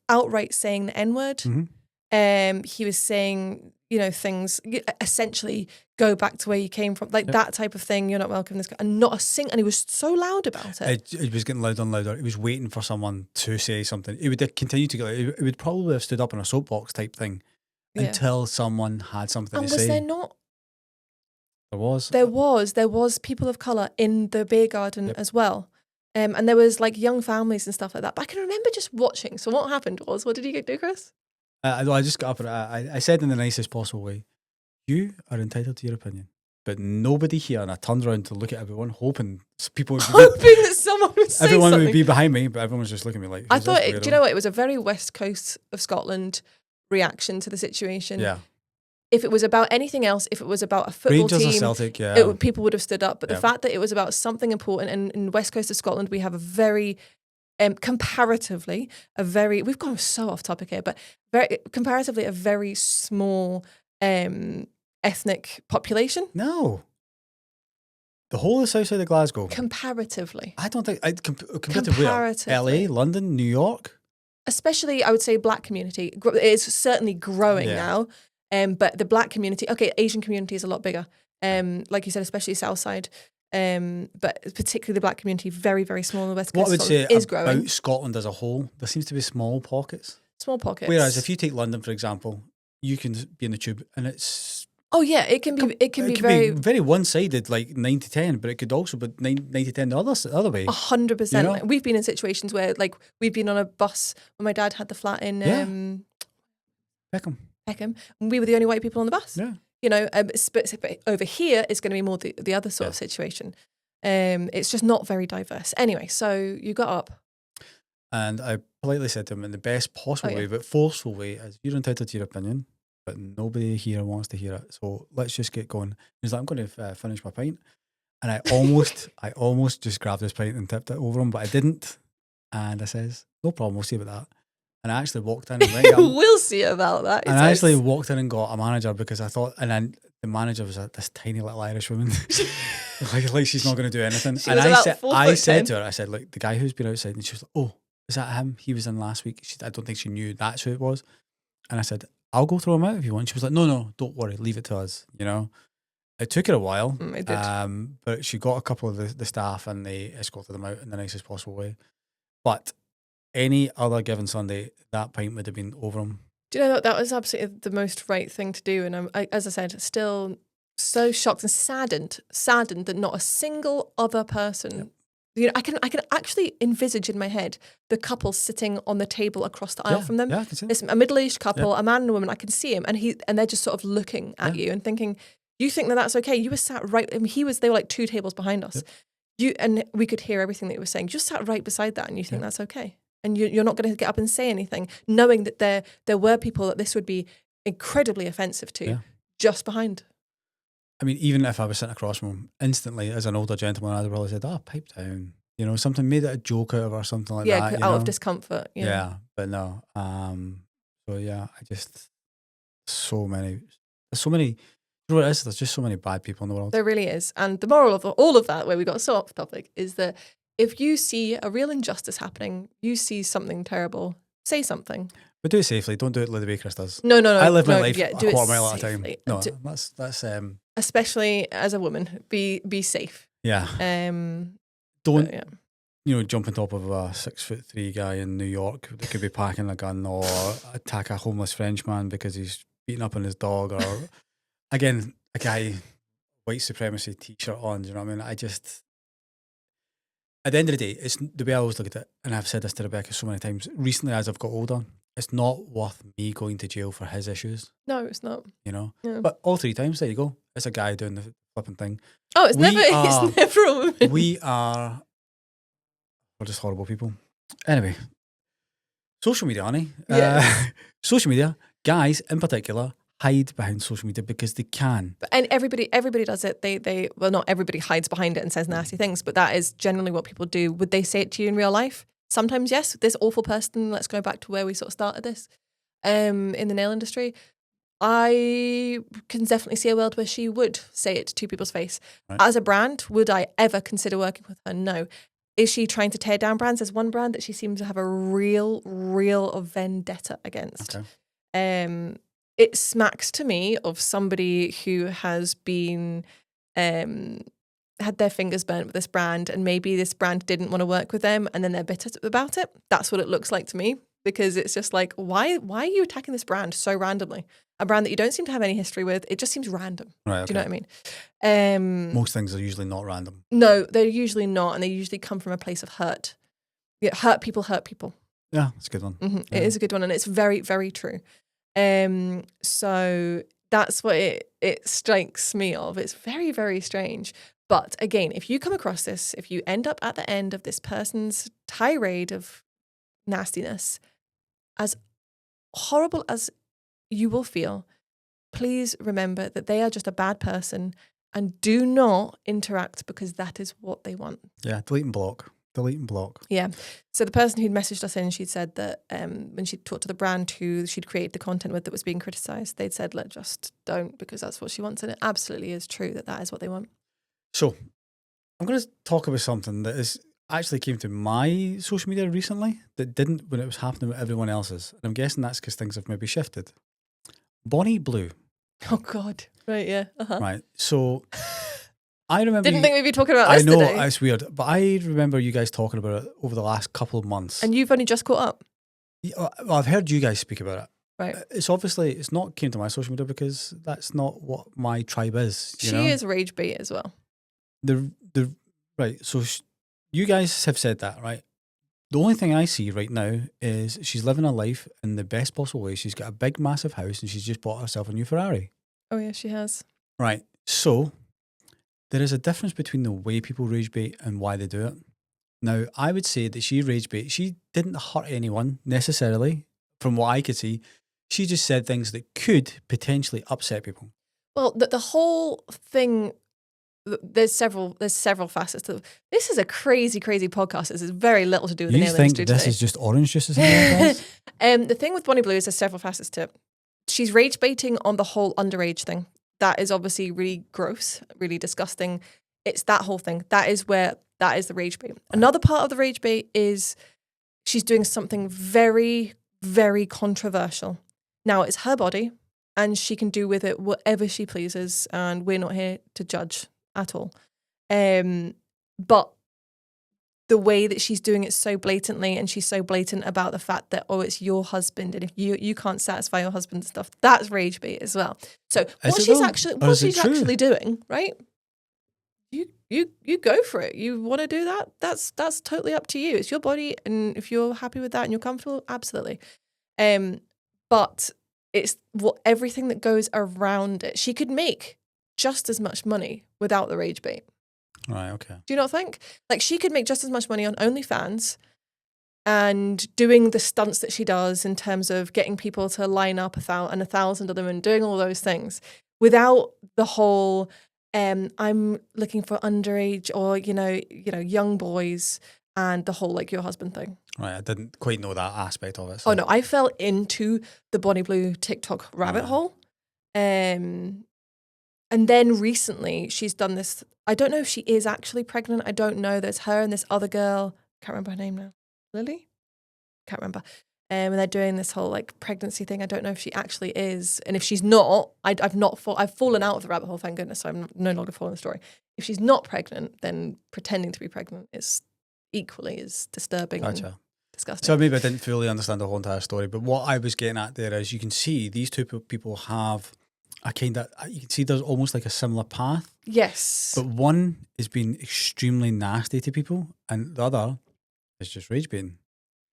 outright saying the N-word. Mm-hmm. He was saying, you know, things essentially go back to where you came from, like that type of thing. You're not welcome in this, and not a and he was so loud about it. It was getting louder and louder. He was waiting for someone to say something. He would continue to go. It would probably have stood up in a soapbox type thing until someone had something And to say. was there not? There was. There was people of colour in the beer garden as well. And there was like young families and stuff like that. But I can remember just watching. So what happened was, what did you do, Chris? I just got up and I said in the nicest possible way, you are entitled to your opinion, but nobody here. And I turned around to look at everyone, hoping people would hoping that someone would say everyone something. would be behind me, but everyone was just looking at me like, I thought, do you know what? It was a very West Coast of Scotland reaction to the situation. Yeah. If it was about anything else, if it was about a football Rangers team, or Celtic, yeah. People would have stood up. But the fact that it was about something important, and in West Coast of Scotland, we have a very, comparatively, we've gone so off topic here, but comparatively a very small ethnic population. No. The whole of the south side of Glasgow. Comparatively. I don't think, compared to where? LA, London, New York? Especially, I would say, black community. It's certainly growing now. But the black community, okay, Asian community is a lot bigger. Like you said, especially South Side. But particularly the black community, very, very small in the West Coast. What I would say is about growing. Scotland as a whole, there seems to be small pockets. Small pockets. Whereas if you take London, for example, you can be in the tube and it's... Oh yeah, it can be very one-sided, like 9 to 10, but it could also be 9 to 10 the other way. 100%. You know? Like, we've been in situations where, like, we've been on a bus when my dad had the flat in Peckham. And we were the only white people on the bus. Yeah. You know, but over here, it's going to be more the other sort of situation. It's just not very diverse. Anyway, so you got up. And I politely said to him in the best possible way, but forceful way, as you're entitled to your opinion, but nobody here wants to hear it. So let's just get going. He's like, I'm going to finish my pint. And I almost just grabbed his pint and tipped it over him, but I didn't. And I says, no problem, we'll see about that. And I actually walked in and went we'll see about that. And I actually walked in and got a manager because I thought, and then the manager was this tiny little Irish woman, like she's not going to do anything. She and was I said to her, I said, look, the guy who's been outside, and she was like, oh, is that him? He was in last week. I don't think she knew that's who it was. And I said, I'll go throw him out if you want. She was like, no, don't worry, leave it to us. You know, it took her a while, it did. but she got a couple of the staff and they escorted them out in the nicest possible way. But any other given Sunday, that pint would have been over him. Do you know that was absolutely the most right thing to do? And as I said, still so shocked and saddened that not a single other person. You know, I can actually envisage in my head the couple sitting on the table across the aisle from them. Yeah, I can see It's a middle-aged couple, a man and a woman. I can see him, and they're just sort of looking at you and thinking, You think that that's okay? You were sat right. I mean, they were like 2 tables behind us. Yep. And we could hear everything that you were saying. You just sat right beside that, and you think that's okay. And you're not going to get up and say anything, knowing that there were people that this would be incredibly offensive to, just behind. I mean, even if I was sitting across from him, instantly, as an older gentleman, I'd probably said, "Oh, pipe down," something, made it a joke out of or something like that. Out of discomfort. Yeah, but no. So yeah, I just so many. There's so many. You know what it is? There's just so many bad people in the world. There really is. And the moral of all of that, where we got so off topic, is that if you see a real injustice happening, you see something terrible, say something. But do it safely. Don't do it like the way Chris does. No. I live my life a do quarter mile at a time. safely. No, that's especially as a woman, be safe. Yeah. Don't jump on top of a 6'3" guy in New York that could be packing a gun, or attack a homeless Frenchman because he's beating up on his dog, or again, a guy white supremacy t-shirt on. Do you know what I mean? I just, at the end of the day, it's the way I always look at it, and I've said this to Rebecca so many times recently as I've got older. It's not worth me going to jail for his issues. No, it's not. Yeah. But all 3 times, there you go. It's a guy doing the flipping thing. Oh, it's never a woman. We're just horrible people. Anyway, social media, Annie. Social media, guys in particular, hide behind social media because they can. And everybody does it. They well, not everybody hides behind it and says nasty things, but that is generally what people do. Would they say it to you in real life? Sometimes, yes. This awful person, let's go back to where we sort of started this, in the nail industry. I can definitely see a world where she would say it to people's face. Right. As a brand, would I ever consider working with her? No. Is she trying to tear down brands? There's one brand that she seems to have a real vendetta against. Okay. It smacks to me of somebody who has been had their fingers burnt with this brand, and maybe this brand didn't want to work with them, and then they're bitter about it. That's what it looks like to me, because it's just like, why are you attacking this brand so randomly? A brand that you don't seem to have any history with. It just seems random. Right, okay. Do you know what I mean? Most things are usually not random. No, they're usually not, and they usually come from a place of hurt. Yeah, hurt people. Yeah, it's a good one. Mm-hmm. Yeah. It is a good one, and it's very, very true. So that's what it strikes me of. It's very, very strange. But again, if you come across this, if you end up at the end of this person's tirade of nastiness, as horrible as you will feel, please remember that they are just a bad person, and do not interact, because that is what they want. Yeah, delete and block. Yeah. So the person who'd messaged us in, she'd said that when she talked to the brand who she'd created the content with that was being criticised, they'd said, look, just don't, because that's what she wants. And it absolutely is true that is what they want. So I'm going to talk about something that actually came to my social media recently that didn't when it was happening with everyone else's. And I'm guessing that's because things have maybe shifted. Bonnie Blue. Oh, God. Right, yeah. Uh-huh. Right. So I remember... Didn't think we'd be talking about this today. I know, it's weird. But I remember you guys talking about it over the last couple of months. And you've only just caught up? Yeah, well, I've heard you guys speak about it. Right. It's not came to my social media because that's not what my tribe is. She is rage bait as well. Right. So you guys have said that, right? The only thing I see right now is she's living her life in the best possible way. She's got a big, massive house, and she's just bought herself a new Ferrari. Oh, yeah, she has. Right. So there is a difference between the way people rage bait and why they do it. Now, I would say that she rage bait. She didn't hurt anyone necessarily, from what I could see. She just said things that could potentially upset people. Well, the whole thing... There's several facets to this. Is a crazy podcast. This is very little to do with the nail industry today. You think this is just orange juice? The thing with Bonnie Blue is there's several facets to it. She's rage baiting on the whole underage thing. That is obviously really gross, really disgusting. It's that whole thing. That is the rage bait. Right. Another part of the rage bait is she's doing something very, very controversial. Now, it's her body, and she can do with it whatever she pleases, and we're not here to judge at all. But the way that she's doing it so blatantly, and she's so blatant about the fact that, oh, it's your husband, and if you can't satisfy your husband's stuff, that's rage bait as well. So what she's actually doing, right? You go for it. You want to do that? That's totally up to you. It's your body, and if you're happy with that and you're comfortable, absolutely. But it's everything that goes around it. She could make just as much money without the rage bait. Right, okay. Do you not think? Like, she could make just as much money on OnlyFans and doing the stunts that she does in terms of getting people to line up 1,000 of them and doing all those things without the whole I'm looking for underage or young boys and the whole like your husband thing. Right, I didn't quite know that aspect of it. Oh no, I fell into the Bonnie Blue TikTok rabbit hole. And then recently she's done this. I don't know if she is actually pregnant. I don't know. There's her and this other girl. Can't remember her name now. Lily? Can't remember. And they're doing this whole like pregnancy thing. I don't know if she actually is. And if she's not, I've fallen out of the rabbit hole, thank goodness. So I'm no longer following the story. If she's not pregnant, then pretending to be pregnant is equally as disturbing and disgusting. So maybe I didn't fully understand the whole entire story, but what I was getting at there is you can see these two people have you can see there's almost like a similar path. Yes. But one is being extremely nasty to people and the other is just rage baiting.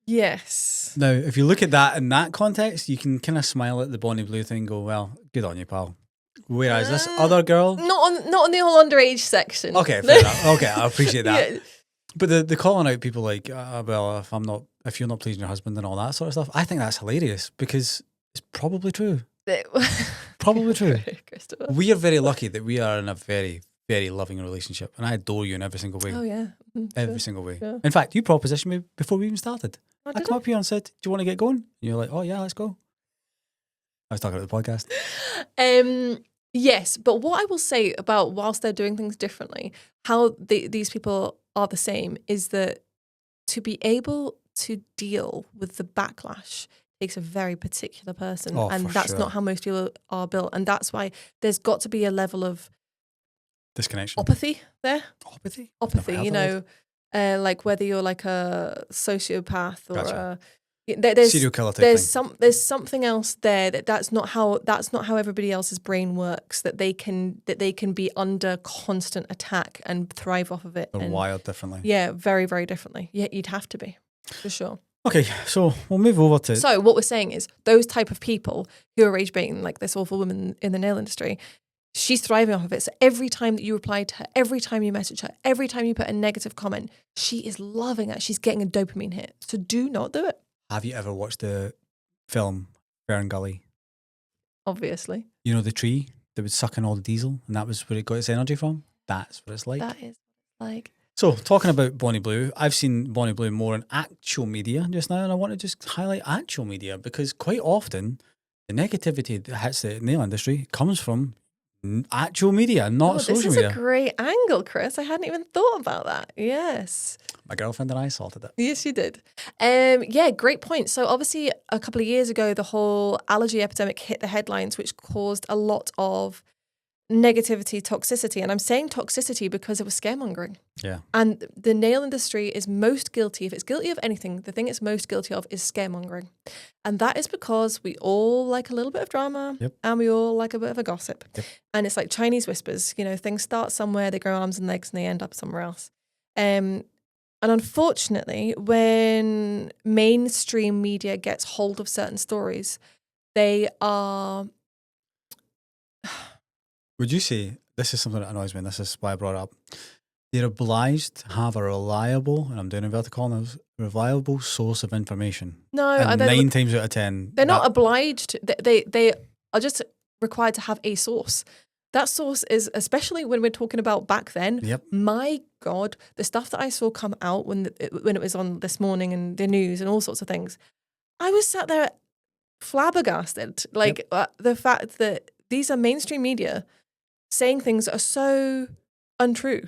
Yes. Now, if you look at that in that context, you can kind of smile at the Bonnie Blue thing and go, well, good on you, pal. Whereas this other girl... Not on the whole underage section. Okay, fair enough. Okay, I appreciate that. Yeah. But the calling out people like, well, if you're not pleasing your husband and all that sort of stuff, I think that's hilarious because it's probably true. Probably true. Christopher. We are very lucky that we are in a very, very loving relationship, and I adore you in every single way. Oh yeah, Every single way. Sure. In fact, you propositioned me before we even started. Oh, I come up here and said, "Do you want to get going?" And you're like, "Oh yeah, let's go." I was talking about the podcast. Yes, but what I will say about whilst they're doing things differently, how these people are the same is that to be able to deal with the backlash takes a very particular person, and that's not how most people are built, and that's why there's got to be a level of Disconnection, apathy there. Apathy. You know, like whether you're like a sociopath or Gotcha. there's Serial killer type there's something else there that's not how everybody else's brain works, that they can be under constant attack and thrive off of it. They're wired differently. Yeah, very, very differently. Yeah, you'd have to be, for sure. Okay, so we'll move over to... So what we're saying is those type of people who are rage baiting, like this awful woman in the nail industry, she's thriving off of it. So every time that you reply to her, every time you message her, every time you put a negative comment, she is loving it. She's getting a dopamine hit. So do not do it. Have you ever watched the film Fern Gully? Obviously. You know the tree that would suck in all the diesel, and that was where it got its energy from? That's what it's like. That is like... So, talking about Bonnie Blue, I've seen Bonnie Blue more in actual media just now, and I want to just highlight actual media because quite often the negativity that hits the nail industry comes from actual media, not social media. This is a great angle, Chris. I hadn't even thought about that. Yes. My girlfriend and I sorted it. Yes, you did. Yeah, great point. So obviously a couple of years ago, the whole allergy epidemic hit the headlines, which caused a lot of negativity, toxicity. And I'm saying toxicity because it was scaremongering. Yeah. And the nail industry is most guilty. If it's guilty of anything, the thing it's most guilty of is scaremongering. And that is because we all like a little bit of drama. Yep. And we all like a bit of a gossip. Yep. And it's like Chinese whispers. You know, things start somewhere, they grow arms and legs, and they end up somewhere else. And unfortunately, when mainstream media gets hold of certain stories, they are... Would you say, this is something that annoys me, and this is why I brought it up, they're obliged to have a reliable, and I'm doing inverted commas, reliable source of information. No, and 9 times out of 10... They're not obliged. They are just required to have a source. That source is, especially when we're talking about back then, Yep. My God, the stuff that I saw come out when it was on This Morning and the news and all sorts of things, I was sat there flabbergasted. Like the fact that these are mainstream media saying things that are so untrue.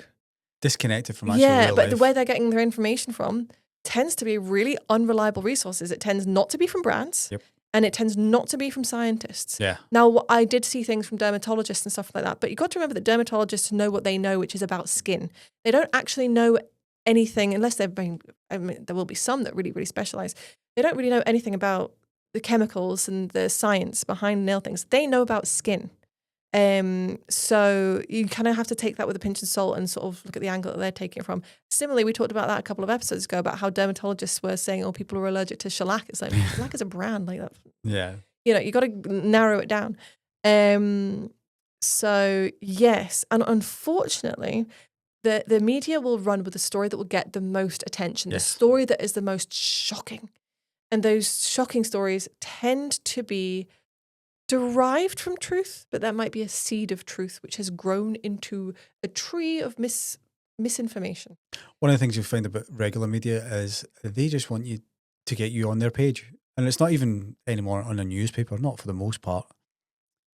Disconnected from actual real Yeah, but life. the way they're getting their information from tends to be really unreliable resources. It tends not to be from brands. Yep. And it tends not to be from scientists. Yeah. Now, I did see things from dermatologists and stuff like that, but you've got to remember that dermatologists know what they know, which is about skin. They don't actually know anything, unless they've been, I mean, there will be some that really, really specialize. They don't really know anything about the chemicals and the science behind nail things. They know about skin. So you kind of have to take that with a pinch of salt and sort of look at the angle that they're taking it from. Similarly, we talked about that a couple of episodes ago about how dermatologists were saying, oh, people are allergic to shellac. It's like, shellac is a brand like that. Yeah. You know, you got to narrow it down. So yes, and unfortunately, the media will run with the story that will get the most attention, the Yes. story that is the most shocking. And those shocking stories tend to be derived from truth, but that might be a seed of truth which has grown into a tree of misinformation. One of the things you find about regular media is they just want you to get you on their page. And it's not even anymore on a newspaper, not for the most part.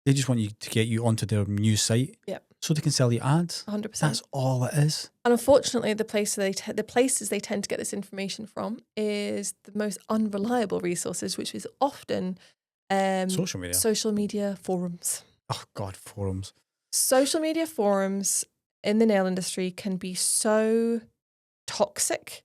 They just want you to get you onto their news site Yeah, so they can sell you ads. 100%. That's all it is. And unfortunately, the places they tend to get this information from is the most unreliable resources, which is often Social media. social media forums. Oh, God, forums. Social media forums in the nail industry can be so toxic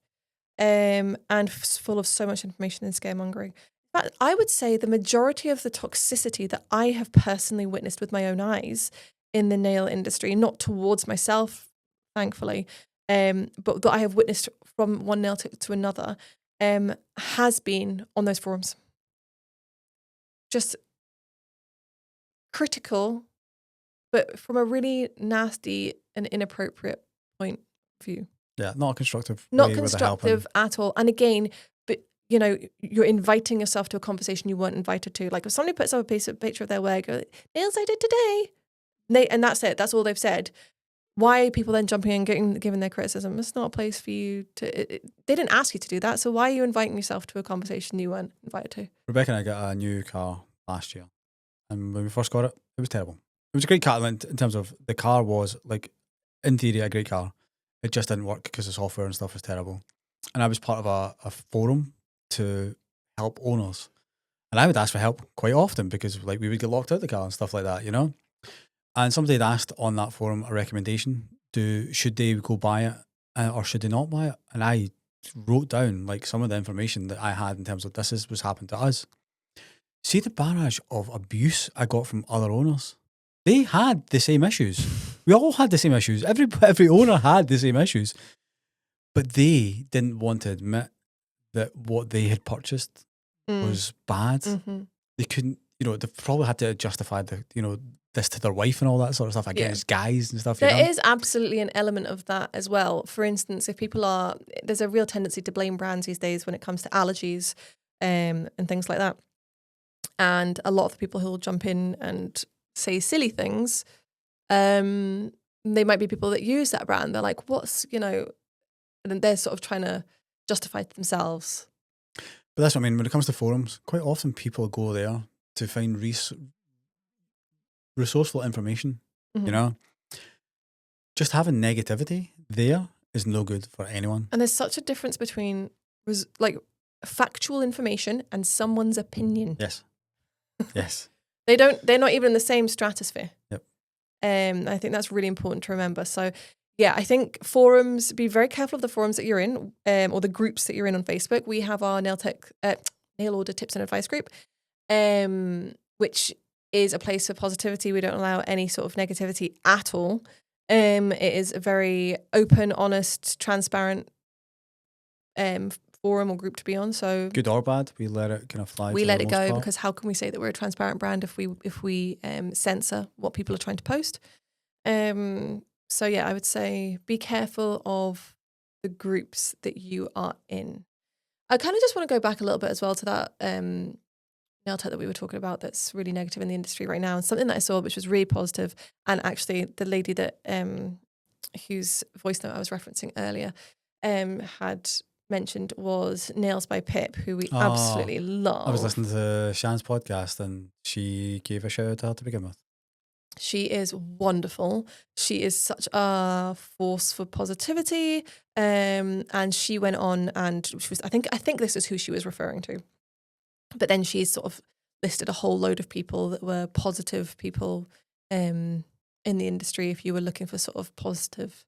and full of so much information and scaremongering. In fact, I would say the majority of the toxicity that I have personally witnessed with my own eyes in the nail industry, not towards myself, thankfully, but that I have witnessed from one nail tech to another, has been on those forums. Just critical, but from a really nasty and inappropriate point of view. Yeah, not a constructive Not way with the helping. constructive at all. And again, but you know, you're inviting yourself to a conversation you weren't invited to. Like if somebody puts up a picture of their work, nails I did today, and that's it. That's all they've said. Why are people then jumping in and giving their criticism? It's not a place for you to. They didn't ask you to do that. So why are you inviting yourself to a conversation you weren't invited to? Rebecca and I got a new car last year. And when we first got it, it was terrible. It was a great car in terms of the car was like, in theory, a great car. It just didn't work because the software and stuff was terrible. And I was part of a forum to help owners. And I would ask for help quite often because like we would get locked out of the car and stuff like that, you know? And somebody had asked on that forum a recommendation, should they go buy it or should they not buy it? And I wrote down like some of the information that I had in terms of this is what's happened to us. See the barrage of abuse I got from other owners. They had the same issues. We all had the same issues. Every owner had the same issues. But they didn't want to admit that what they had purchased was bad. Mm-hmm. They couldn't, they probably had to justify this to their wife and all that sort of stuff against guys and stuff. There is absolutely an element of that as well. For instance, if there's a real tendency to blame brands these days when it comes to allergies and things like that. And a lot of the people who will jump in and say silly things, they might be people that use that brand. They're like, and then they're sort of trying to justify to themselves. But that's what I mean. When it comes to forums, quite often people go there to find resourceful information, Just having negativity there is no good for anyone. And there's such a difference between factual information and someone's opinion. Yes. Yes. They're not even in the same stratosphere. Yep. I think that's really important to remember. So yeah, I think forums, be very careful of the forums that you're in, or the groups that you're in on Facebook. We have our nail order tips and advice group, which is a place of positivity. We don't allow any sort of negativity at all. It is a very open, honest, transparent forum or group to be on. So good or bad, we let it kind of fly. We let it go part. because how can we say that we're a transparent brand if we censor what people are trying to post? So yeah, I would say be careful of the groups that you are in. I kind of just want to go back a little bit as well to that nail tech that we were talking about that's really negative in the industry right now, and something that I saw which was really positive, and actually the lady that whose voice note I was referencing earlier had mentioned was Nails by Pip, who we absolutely love. I was listening to Shan's podcast and she gave a shout out to her to begin with. She is wonderful. She is such a force for positivity. And she went on and she was, I think this is who she was referring to. But then she sort of listed a whole load of people that were positive people in the industry if you were looking for sort of positive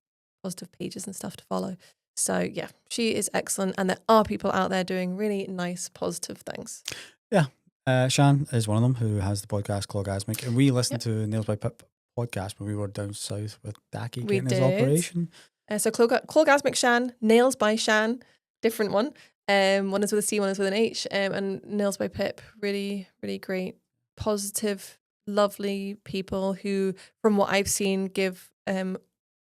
pages and stuff to follow. So yeah, she is excellent. And there are people out there doing really nice, positive things. Yeah. Shan is one of them who has the podcast Clogasmic, and we listened to Nails by Pip podcast when we were down south with Daki getting his operation. So Clogasmic Shan, Nails by Shan, different one. One is with a C, one is with an H, and Nails by Pip, really, really great, positive, lovely people who, from what I've seen, give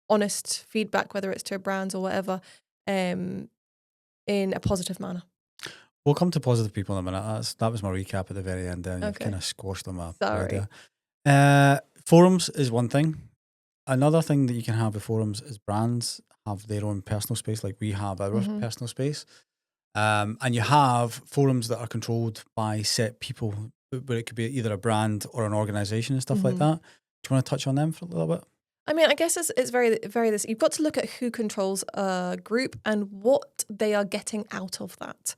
honest feedback, whether it's to brands or whatever, in a positive manner. We'll come to positive people in a minute. That was my recap at the very end there. You've Okay. kind of squashed them up Sorry. already. Forums is one thing. Another thing that you can have with forums is brands have their own personal space, like we have our personal space. And you have forums that are controlled by set people, where it could be either a brand or an organization and stuff like that. Do you want to touch on them for a little bit? I mean, I guess it's very, very this. You've got to look at who controls a group and what they are getting out of that.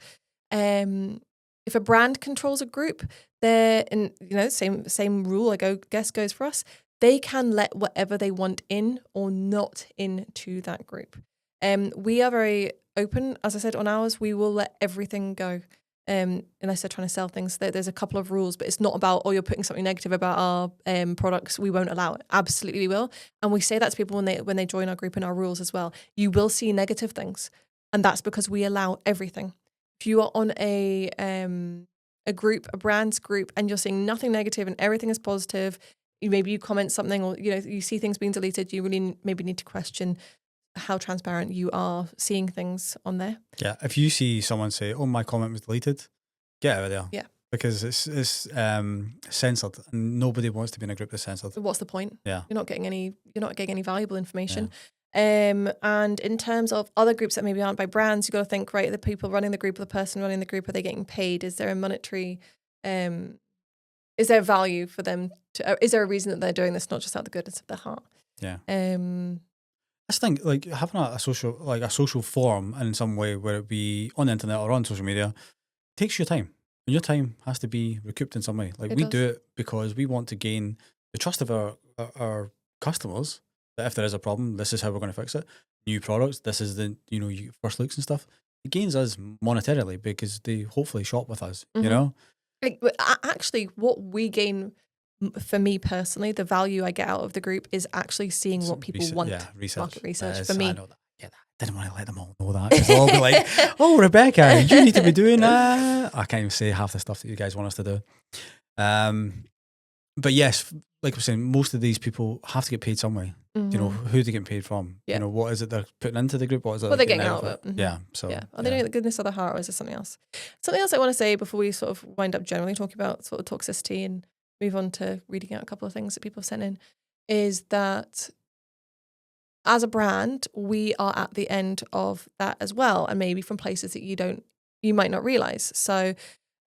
If a brand controls a group, they're in, same rule, guess goes for us. They can let whatever they want in or not into that group. We are very open. As I said, on ours, we will let everything go. Unless they're trying to sell things. There's a couple of rules, but it's not about, you're putting something negative about our products, we won't allow it. Absolutely we will. And we say that to people when they join our group and our rules as well. You will see negative things, and that's because we allow everything. If you are on a group, a brand's group, and you're seeing nothing negative and everything is positive, maybe you comment something or you see things being deleted, you really maybe need to question how transparent you are seeing things on there. Yeah, if you see someone say, "Oh, my comment was deleted," get out of there. Yeah, because it's censored, and nobody wants to be in a group that's censored. What's the point? Yeah, You're not getting any valuable information. Yeah. And in terms of other groups that maybe aren't by brands, you got to think, right, the people running the group, the person running the group, are they getting paid? Is there a monetary? Is there value for them? Is there a reason that they're doing this, not just out of the goodness of their heart? Yeah. I just think like having a social forum in some way, where it be on the internet or on social media, takes your time, and your time has to be recouped in some way. Like we do it because we want to gain the trust of our customers, that if there is a problem, this is how we're going to fix it. New products, this is the first looks and stuff. It gains us monetarily because they hopefully shop with us. Actually, what we gain, for me personally, the value I get out of the group is actually seeing what people want. Yeah, research. Market research for me. I know that. Yeah, I didn't want to let them all know that, because they'll all be like, "Oh, Rebecca, you need to be doing that." I can't even say half the stuff that you guys want us to do. But yes, like we're saying, most of these people have to get paid some way. Who they getting paid from? Yeah. What is it they're putting into the group? What is it? What they're getting out of it? Yeah. So yeah. Are they doing it the goodness of their heart, or is it something else? Something else I want to say before we sort of wind up generally talking about sort of toxicity and move on to reading out a couple of things that people have sent in, is that as a brand, we are at the end of that as well, and maybe from places that you might not realize. So,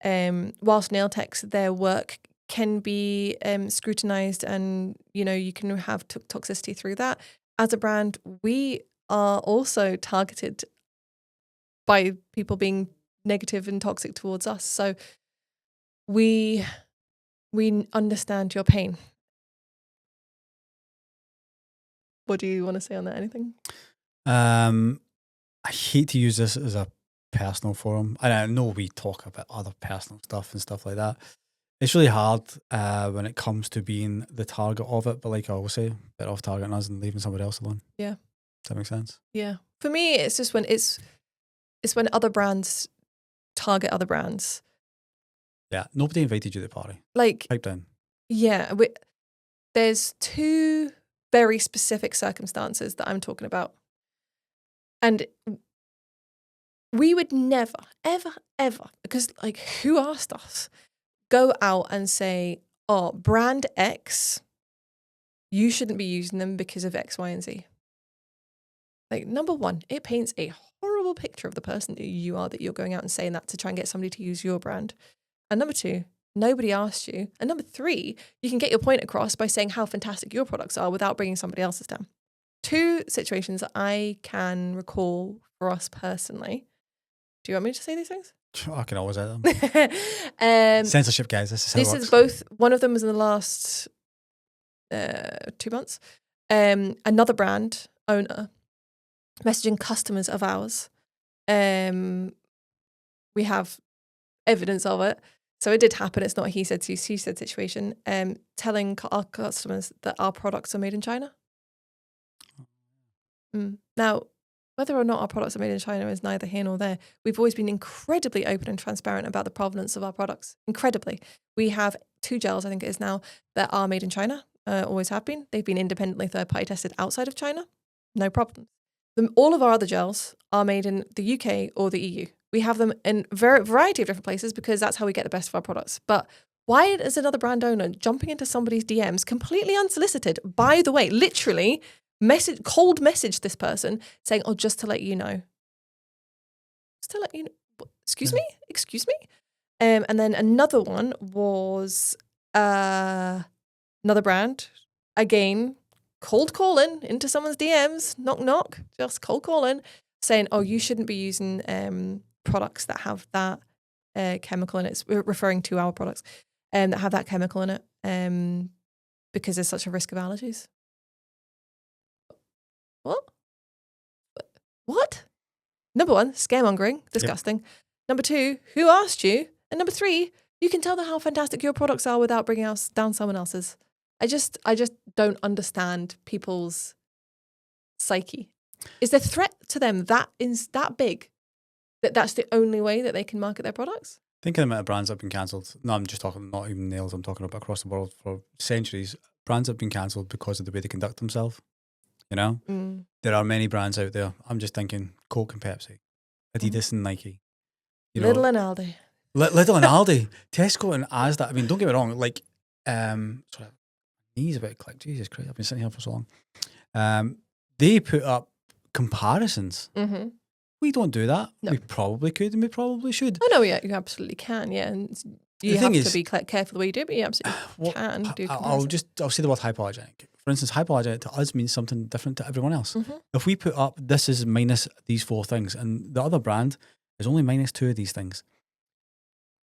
whilst nail techs, their work can be scrutinized, and you can have toxicity through that. As a brand, we are also targeted by people being negative and toxic towards us. So we understand your pain. What do you want to say on that? Anything? I hate to use this as a personal forum. And I know we talk about other personal stuff and stuff like that. It's really hard when it comes to being the target of it. But like I always say, better off targeting us and leaving somebody else alone. Yeah. Does that make sense? Yeah. For me, it's just when it's when other brands target other brands. Yeah. Nobody invited you to the party. Like, pipe down. Yeah. There's two very specific circumstances that I'm talking about. And we would never, ever, ever, because like, who asked us, go out and say, "Oh, brand X, you shouldn't be using them because of X, Y, and Z." Like, number one, it paints a horrible picture of the person that you are, that you're going out and saying that to try and get somebody to use your brand. And number two, nobody asked you. And number three, you can get your point across by saying how fantastic your products are without bringing somebody else's down. Two situations that I can recall for us personally. Do you want me to say these things? I can always add them. Censorship, guys. This is both. One of them was in the last 2 months. Another brand owner messaging customers of ours. We have evidence of it. So it did happen. It's not a he said, she said situation. Telling our customers that our products are made in China. Now, Whether or not our products are made in China is neither here nor there. We've always been incredibly open and transparent about the provenance of our products. Incredibly. We have 2 gels, I think it is now, that are made in China. Always have been. They've been independently third-party tested outside of China. No problem. All of our other gels are made in the UK or the EU. We have them in a variety of different places because that's how we get the best of our products. But why is another brand owner jumping into somebody's DMs completely unsolicited? By the way, literally cold message this person saying, "Oh, just to let you know." Just to let you know. Excuse me? Excuse me? And then another one was another brand. Again, cold calling into someone's DMs, knock, knock, just cold calling, saying, "Oh, you shouldn't be using products that have that chemical in it." We're referring to our products that have that chemical in it because there's such a risk of allergies. What? What? Number 1, scaremongering, disgusting. Yep. Number 2, who asked you? And number 3, you can tell them how fantastic your products are without bringing down someone else's. I just don't understand people's psyche. Is the threat to them that big that that's the only way that they can market their products? Think of the amount of brands that have been cancelled. No, I'm just talking, not even nails, I'm talking about across the world for centuries. Brands have been cancelled because of the way they conduct themselves. You know? There are many brands out there. I'm just thinking Coke and Pepsi, Adidas and Nike. Lidl and Aldi. Lidl and Aldi. Tesco and Asda. I mean, don't get me wrong, like, sorry, knees a bit click. Jesus Christ, I've been sitting here for so long. They put up comparisons. Mm-hmm. We don't do that. No. We probably could and we probably should. Oh no, yeah, you absolutely can. Yeah, and you have to be careful the way you do it, but you absolutely can do comparisons. I'll say the word hypoallergenic. For instance, hypoallergenic to us means something different to everyone else. Mm-hmm. If we put up this is minus these 4 things and the other brand is only minus 2 of these things,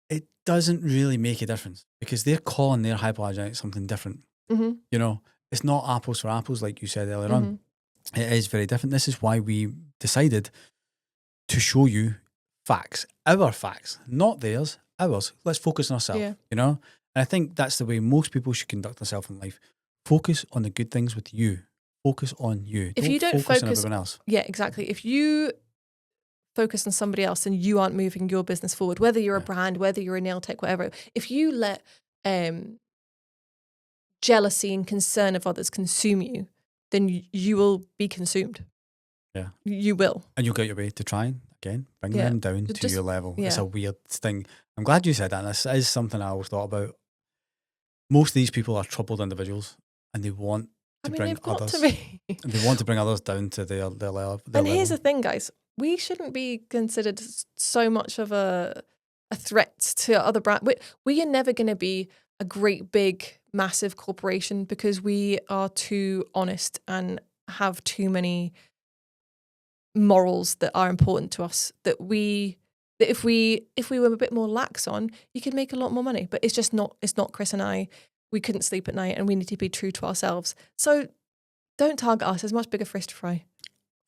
it doesn't really make a difference because they're calling their hypoallergenic something different. Mm-hmm. You know, it's not apples for apples like you said earlier on. It is very different. This is why we decided to show you facts, our facts, not theirs, ours. Let's focus on ourselves, you know? And I think that's the way most people should conduct themselves in life. Focus on the good things with you. Focus on you. If you don't focus on everyone else. Yeah, exactly. If you focus on somebody else and you aren't moving your business forward, whether you're a brand, whether you're a nail tech, whatever, if you let jealousy and concern of others consume you, then you will be consumed. Yeah. You will. And you'll go your way to try and, again, bring them down to your level. Yeah. It's a weird thing. I'm glad you said that. And this is something I always thought about. Most of these people are troubled individuals and they want to bring others. They want to bring others down to their level. And here's the thing, guys. We shouldn't be considered so much of a threat to other brands. We are never going to be a great, big, massive corporation because we are too honest and have too many morals that are important to us that if we were a bit more lax on, you could make a lot more money. But it's not Chris and I. We couldn't sleep at night and we need to be true to ourselves. So don't target us. There's much bigger fish to fry.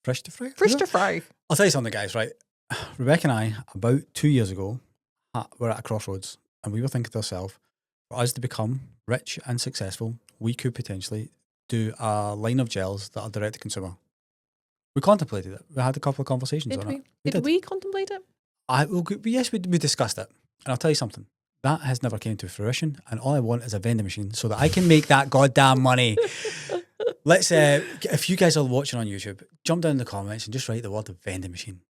Fish to fry? Fish to fry. I'll tell you something, guys, right? Rebecca and I, about 2 years ago, were at a crossroads and we were thinking to ourselves, for us to become rich and successful, we could potentially do a line of gels that are direct to consumer. We contemplated it. We had a couple of conversations on it. Did we contemplate it? Yes, we discussed it. And I'll tell you something. That has never came to fruition. And all I want is a vending machine so that I can make that goddamn money. Let's, if you guys are watching on YouTube, jump down in the comments and just write the word vending machine.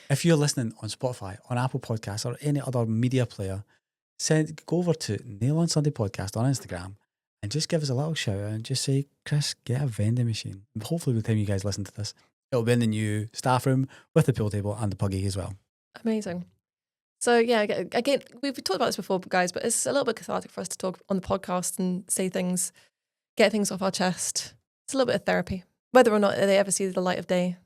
If you're listening on Spotify, on Apple Podcasts, or any other media player, go over to Nail on Sunday Podcast on Instagram and just give us a little shout out and just say, Chris, get a vending machine. Hopefully by the time you guys listen to this, it'll be in the new staff room with the pool table and the buggy as well. Amazing. So yeah, again, we've talked about this before, guys, but it's a little bit cathartic for us to talk on the podcast and say things, get things off our chest. It's a little bit of therapy, whether or not they ever see the light of day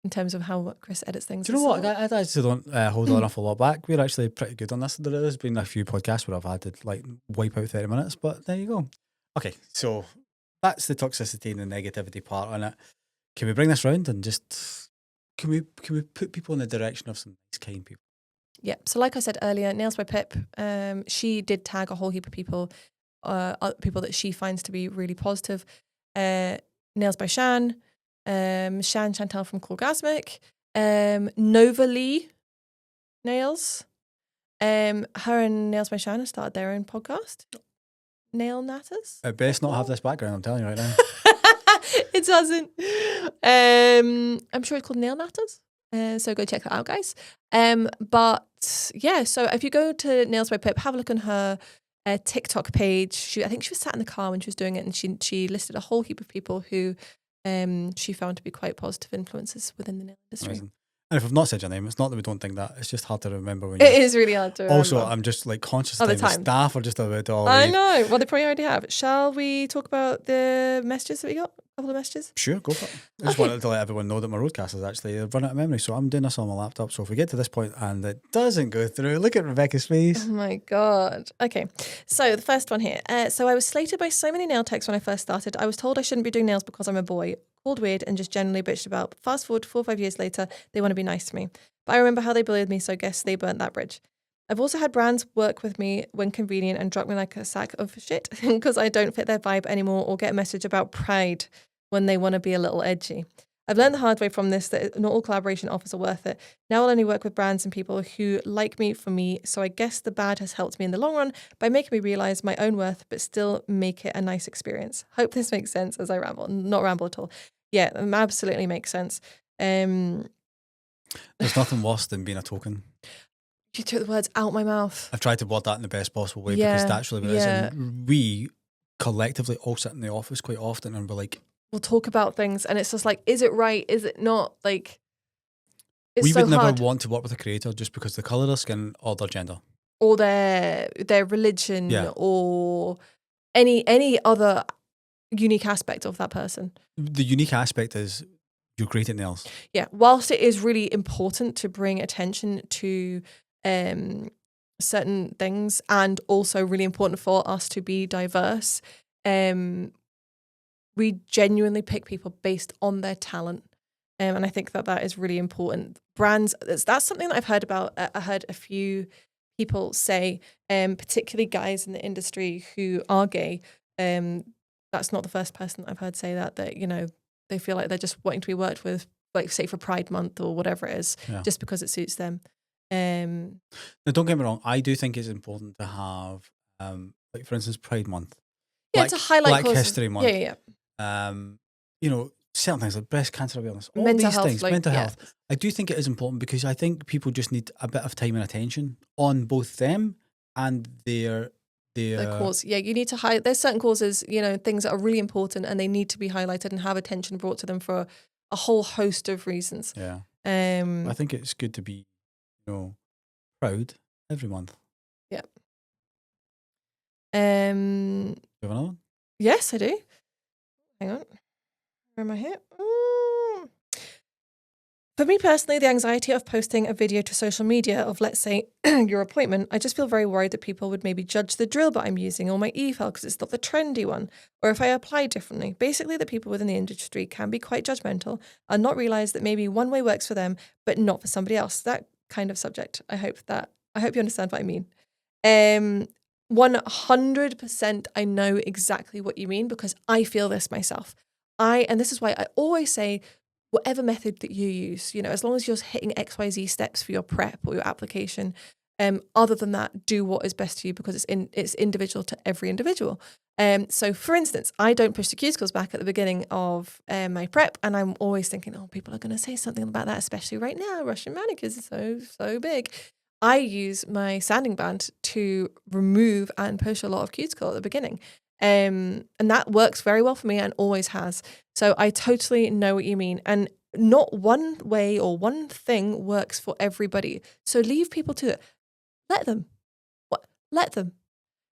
in terms of how Chris edits things. Do you know what? I actually don't hold an awful lot back. We're actually pretty good on this. There has been a few podcasts where I've had to like wipe out 30 minutes, but there you go. Okay, so that's the toxicity and the negativity part on it. Can we bring this round and just can we put people in the direction of some nice, kind people? Yeah. So like I said earlier, Nails by Pip, she did tag a whole heap of people that she finds to be really positive. Nails by Shan, Shan Chantel from Corgasmic, Nova Lee Nails. Her and Nails by Shan have started their own podcast, Nail Natters. It best not have this background, I'm telling you right now. It doesn't. I'm sure it's called Nail Natters. So go check that out, guys. But yeah, so if you go to Nails by Pip, have a look on her TikTok page. I think she was sat in the car when she was doing it, and she listed a whole heap of people who she found to be quite positive influences within the nail industry. Amazing. And if I've not said your name, it's not that we don't think that. It's just hard to remember when It is really hard to remember. Also, I'm just like conscious of All the time. The time. staff are just a bit all. I know. Well, they probably already have. Shall we talk about the messages that we got? A couple of messages? Sure, go for it. I just wanted to let everyone know that my roadcast is actually run out of memory, so I'm doing this on my laptop. So if we get to this point and it doesn't go through, look at Rebecca's face. Oh my God. Okay. So the first one here. So I was slated by so many nail techs when I first started. I was told I shouldn't be doing nails because I'm a boy, called weird, and just generally bitched about. But fast forward 4 or 5 years later, they want to be nice to me. But I remember how they bullied me, so I guess they burnt that bridge. I've also had brands work with me when convenient and drop me like a sack of shit because I don't fit their vibe anymore or get a message about pride when they want to be a little edgy. I've learned the hard way from this that not all collaboration offers are worth it. Now I'll only work with brands and people who like me for me, so I guess the bad has helped me in the long run by making me realise my own worth but still make it a nice experience. Hope this makes sense as I ramble. Not ramble at all. Yeah, absolutely makes sense. There's nothing worse than being a token. You took the words out my mouth. I've tried to word that in the best possible way because that's really what it is. And we collectively all sit in the office quite often and we're like, we'll talk about things and it's just like, is it right? Is it not? Like, it's we so would hard. never want to work with a creator just because the colour of their skin or their gender. Or their religion or any other unique aspect of that person. The unique aspect is you're great at nails. Yeah. Whilst it is really important to bring attention to certain things and also really important for us to be diverse, we genuinely pick people based on their talent. And I think that is really important. Brands, that's something that I've heard about. I heard a few people say, particularly guys in the industry who are gay. That's not the first person that I've heard say that, you know, they feel like they're just wanting to be worked with, like, say, for Pride Month or whatever it is, just because it suits them. Now, don't get me wrong. I do think it's important to have, like, for instance, Pride Month. Yeah, to highlight Black History Month. Yeah. You know, certain things like breast cancer awareness, all mental these health, things, mental health. I do think it is important because I think people just need a bit of time and attention on both them and their cause. Yeah, you need to highlight. There's certain causes, you know, things that are really important and they need to be highlighted and have attention brought to them for a whole host of reasons. Yeah. I think it's good to be, you know, proud every month. Yeah. Do you have another one? Yes, I do. Hang on. Where am I here? For me personally, the anxiety of posting a video to social media of, let's say, your appointment, I just feel very worried that people would maybe judge the drill that I'm using or my e-file because it's not the trendy one, or if I apply differently. Basically, that people within the industry can be quite judgmental and not realise that maybe one way works for them, but not for somebody else. That kind of subject. I hope you understand what I mean. 100% I know exactly what you mean because I feel this myself. And this is why I always say, whatever method that you use, you know, as long as you're hitting XYZ steps for your prep or your application, other than that, do what is best for you because it's individual to every individual. So for instance, I don't push the cuticles back at the beginning of my prep, and I'm always thinking, oh, people are going to say something about that, especially right now. Russian manicures is so big. I use my sanding band to remove and push a lot of cuticle at the beginning. And that works very well for me and always has. So I totally know what you mean. And not one way or one thing works for everybody. So leave people to it. Let them. Let them.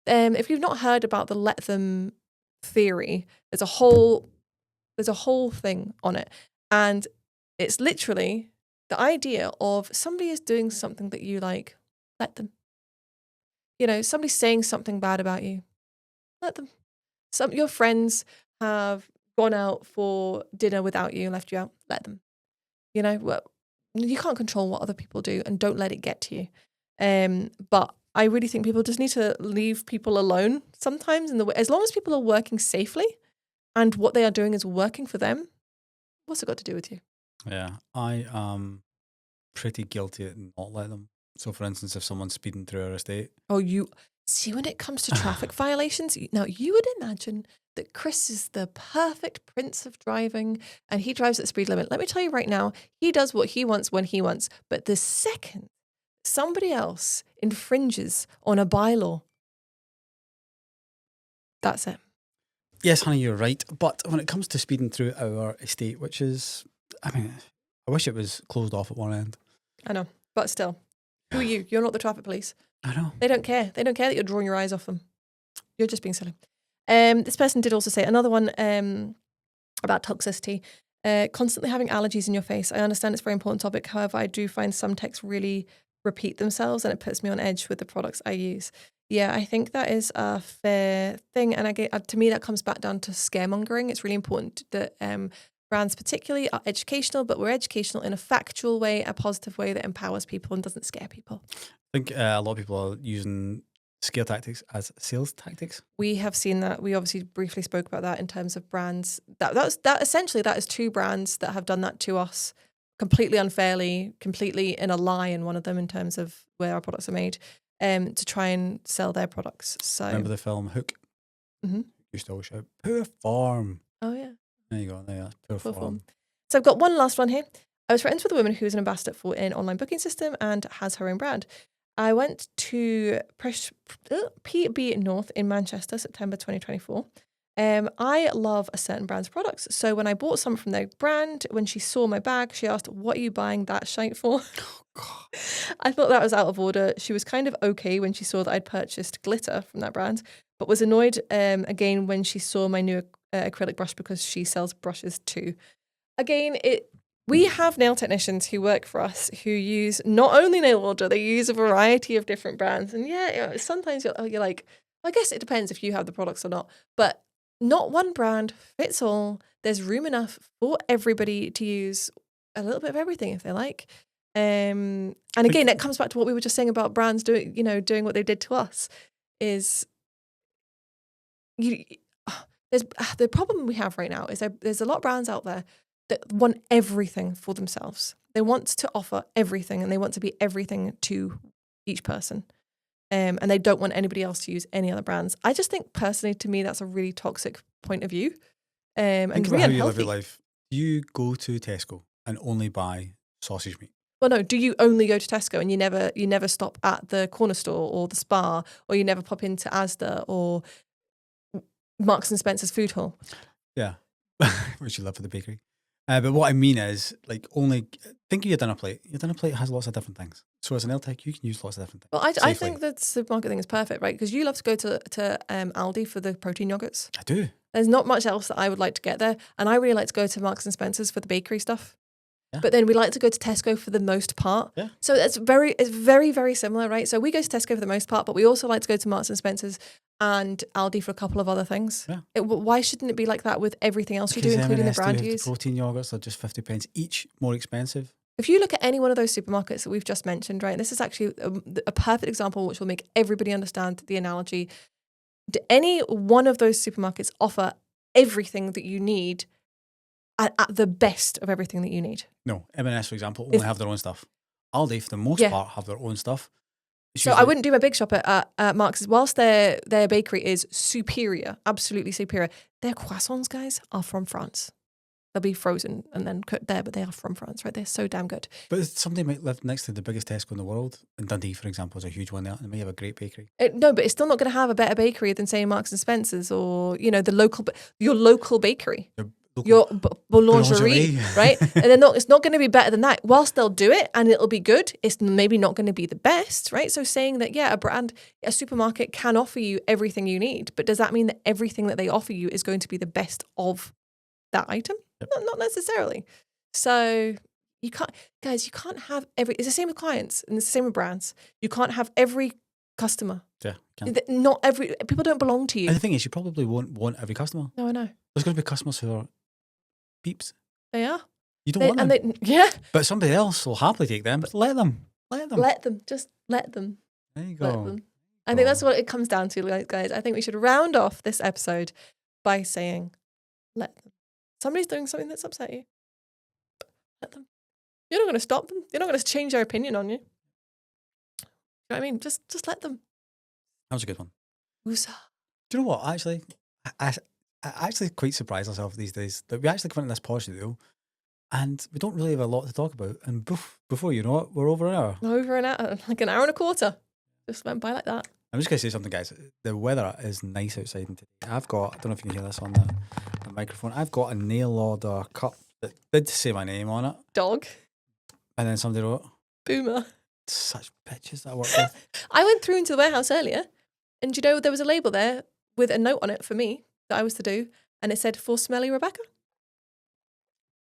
If you've not heard about the let them theory, there's a whole thing on it. And it's literally the idea of somebody is doing something that you like, let them. You know, somebody's saying something bad about you, let them. Your friends have gone out for dinner without you and left you out, let them. You know, well, you can't control what other people do and don't let it get to you. But I really think people just need to leave people alone sometimes in the way, as long as people are working safely and what they are doing is working for them, What's it got to do with you? Yeah, I am pretty guilty at not letting them. So, for instance, if someone's speeding through our estate, Oh, you see, when it comes to traffic violations, now you would imagine that Chris is the perfect prince of driving and he drives at the speed limit. Let me tell you right now, he does what he wants when he wants. But the second somebody else infringes on a bylaw, that's it. yes, honey, you're right. But when it comes to speeding through our estate, which is, I mean, I wish it was closed off at one end. I know, but still, who are you? You're not the traffic police. I know. They don't care. They don't care that you're drawing your eyes off them. You're just being silly. This person did also say another one about toxicity. Constantly having allergies in your face. I understand it's a very important topic. However, I do find some texts really repeat themselves and it puts me on edge with the products I use. Yeah, I think that is a fair thing. And to me, that comes back down to scaremongering. It's really important that brands particularly are educational, but we're educational in a factual way, a positive way that empowers people and doesn't scare people. I think a lot of people are using scare tactics as sales tactics. We have seen that. We obviously briefly spoke about that in terms of brands. That essentially that is two brands that have done that to us completely unfairly, completely in a lie in one of them in terms of where our products are made, to try and sell their products. So Remember the film Hook? Mhm. Used to always shout, poor form. Oh yeah. There you go. There, that's poor Full form. form. So I've got one last one here. I was friends with a woman who is an ambassador for an online booking system and has her own brand. I went to PB North in Manchester, September 2024. I love a certain brand's products. So when I bought some from their brand, when she saw my bag, she asked, "What are you buying that shite for?" Oh, God. I thought that was out of order. She was kind of okay when she saw that I'd purchased glitter from that brand, but was annoyed again when she saw my new acrylic brush because she sells brushes too. Again, we have nail technicians who work for us who use not only nail order, they use a variety of different brands. And yeah, sometimes you're like, I guess it depends if you have the products or not, but not one brand fits all. There's room enough for everybody to use a little bit of everything if they like. And again, it comes back to what we were just saying about brands doing what they did to us. Is there's the problem we have right now is there's a lot of brands out there that want everything for themselves. They want to offer everything and they want to be everything to each person. And they don't want anybody else to use any other brands. I just think personally, to me, that's a really toxic point of view. And Think about really how you live unhealthy. your life. You go to Tesco and only buy sausage meat. Well, no, do you only go to Tesco and you never stop at the corner store or the Spa, or you never pop into Asda or Marks and Spencer's food hall? Yeah. Which you love for the bakery. But what I mean is, like, only think of your dinner plate. Your dinner plate has lots of different things. So as an LTEC, you can use lots of different things. Well, I safely. think that the supermarket thing is perfect, right? Because you love to go to Aldi for the protein yogurts. I do. There's not much else that I would like to get there. And I really like to go to Marks and Spencer's for the bakery stuff. Yeah. But then we like to go to Tesco for the most part. Yeah. So it's very, very similar, right? So we go to Tesco for the most part, but we also like to go to Marks and Spencer's and Aldi for a couple of other things. Yeah. Why shouldn't it be like that with everything else you do, Because including the M&S brand do you have use? the protein yogurts are just 50 pence each, more expensive. If you look at any one of those supermarkets that we've just mentioned, right, this is actually a perfect example which will make everybody understand the analogy. Do any one of those supermarkets offer everything that you need at the best of everything that you need? No, M&S, for example, only have their own stuff. Aldi, for the most part, have their own stuff. So I wouldn't do my big shop at Marks. Whilst their bakery is superior, absolutely superior, their croissants, guys, are from France. They'll be frozen and then cooked there, but they are from France, right? They're so damn good. But somebody might live next to the biggest Tesco in the world. And Dundee, for example, is a huge one there. And they may have a great bakery. No, but it's still not going to have a better bakery than, say, Marks and Spencer's or, your local bakery. Your boulangerie, right? And it's not going to be better than that. Whilst they'll do it and it'll be good, it's maybe not going to be the best, right? So saying that, yeah, a supermarket can offer you everything you need, but does that mean that everything that they offer you is going to be the best of that item? Yep. Not necessarily. So you can't have it's the same with clients and it's the same with brands. You can't have every customer. Yeah, not every people don't belong to you. And the thing is, you probably won't want every customer. No, I know. There's going to be customers who are peeps. They are. You don't want them. Yeah. But somebody else will happily take them. But let them. Just let them. There you go. Let them. I think that's what it comes down to, guys. I think we should round off this episode by saying, let them. Somebody's doing something that's upset you. Let them. You're not going to stop them. You're not going to change their opinion on you. You know what I mean? Just let them. That was a good one. Woosah. Do you know what? Actually, I actually quite surprise myself these days that we actually come into this pod studio and we don't really have a lot to talk about. And before you know it, we're over an hour. Over an hour, like an hour and a quarter. Just went by like that. I'm just going to say something, guys. The weather is nice outside today. I've got, I don't know if you can hear this on the microphone, I've got a nail order cup that did say my name on it. Dog. And then somebody wrote, Boomer. such bitches that I work with. I went through into the warehouse earlier and you know there was a label there with a note on it for me that I was to do and it said, for smelly Rebecca.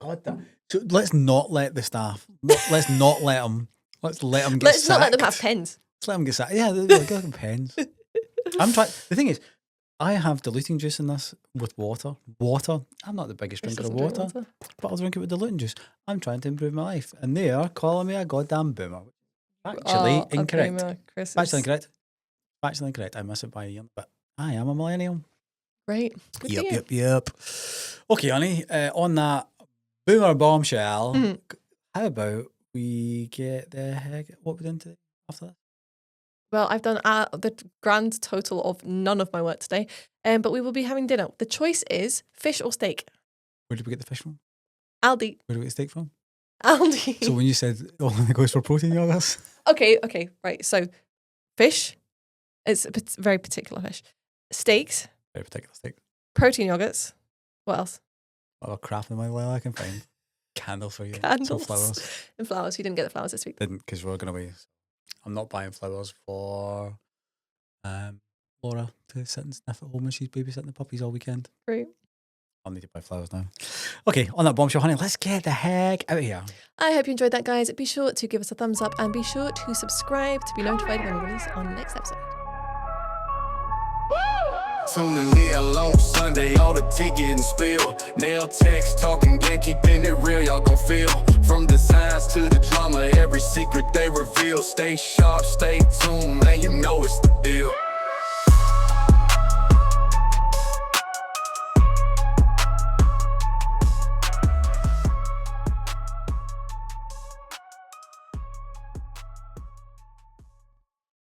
God damn. So let's not let the staff, let's not let them, let's let them get Let's sacked. not let them have pens. Let's let them get sacked. Yeah, they'll give them pens. I'm trying, the thing is, I have diluting juice in this with water. Water. I'm not the biggest drinker of water, but I'll drink it with diluting juice. I'm trying to improve my life. And they are calling me a goddamn boomer. Actually, incorrect. Factually incorrect. Factually incorrect. I miss it by a year, but I am a millennial. Right. Good Yep. Okay, honey, on that boomer bombshell, how about we get the heck, what we're doing today after that? Well, I've done the grand total of none of my work today, but we will be having dinner. The choice is fish or steak. Where did we get the fish from? Aldi. Where did we get the steak from? Aldi. So when you said only goes for protein yogurts? Okay, right. So fish, it's a very particular fish. Steaks. Very particular steak. Protein yogurts. What else? Oh, crap in my way I can find. Candles for you. Candles. Some flowers. And flowers. You didn't get the flowers this week. Didn't, because we're going away. I'm not buying flowers for Laura to sit and sniff at home when she's babysitting the puppies all weekend. Right. I'll need to buy flowers now. Okay, on that bombshell, honey, let's get the heck out of here. I hope you enjoyed that, guys. Be sure to give us a thumbs up and be sure to subscribe to be notified when we release our next episode. Tuning in alone Sunday, all the tea getting spilled. Nail text, talking gatekeeping it real, y'all gon' feel. From designs to the drama, every secret they reveal. Stay sharp, stay tuned, man, you know it's the deal.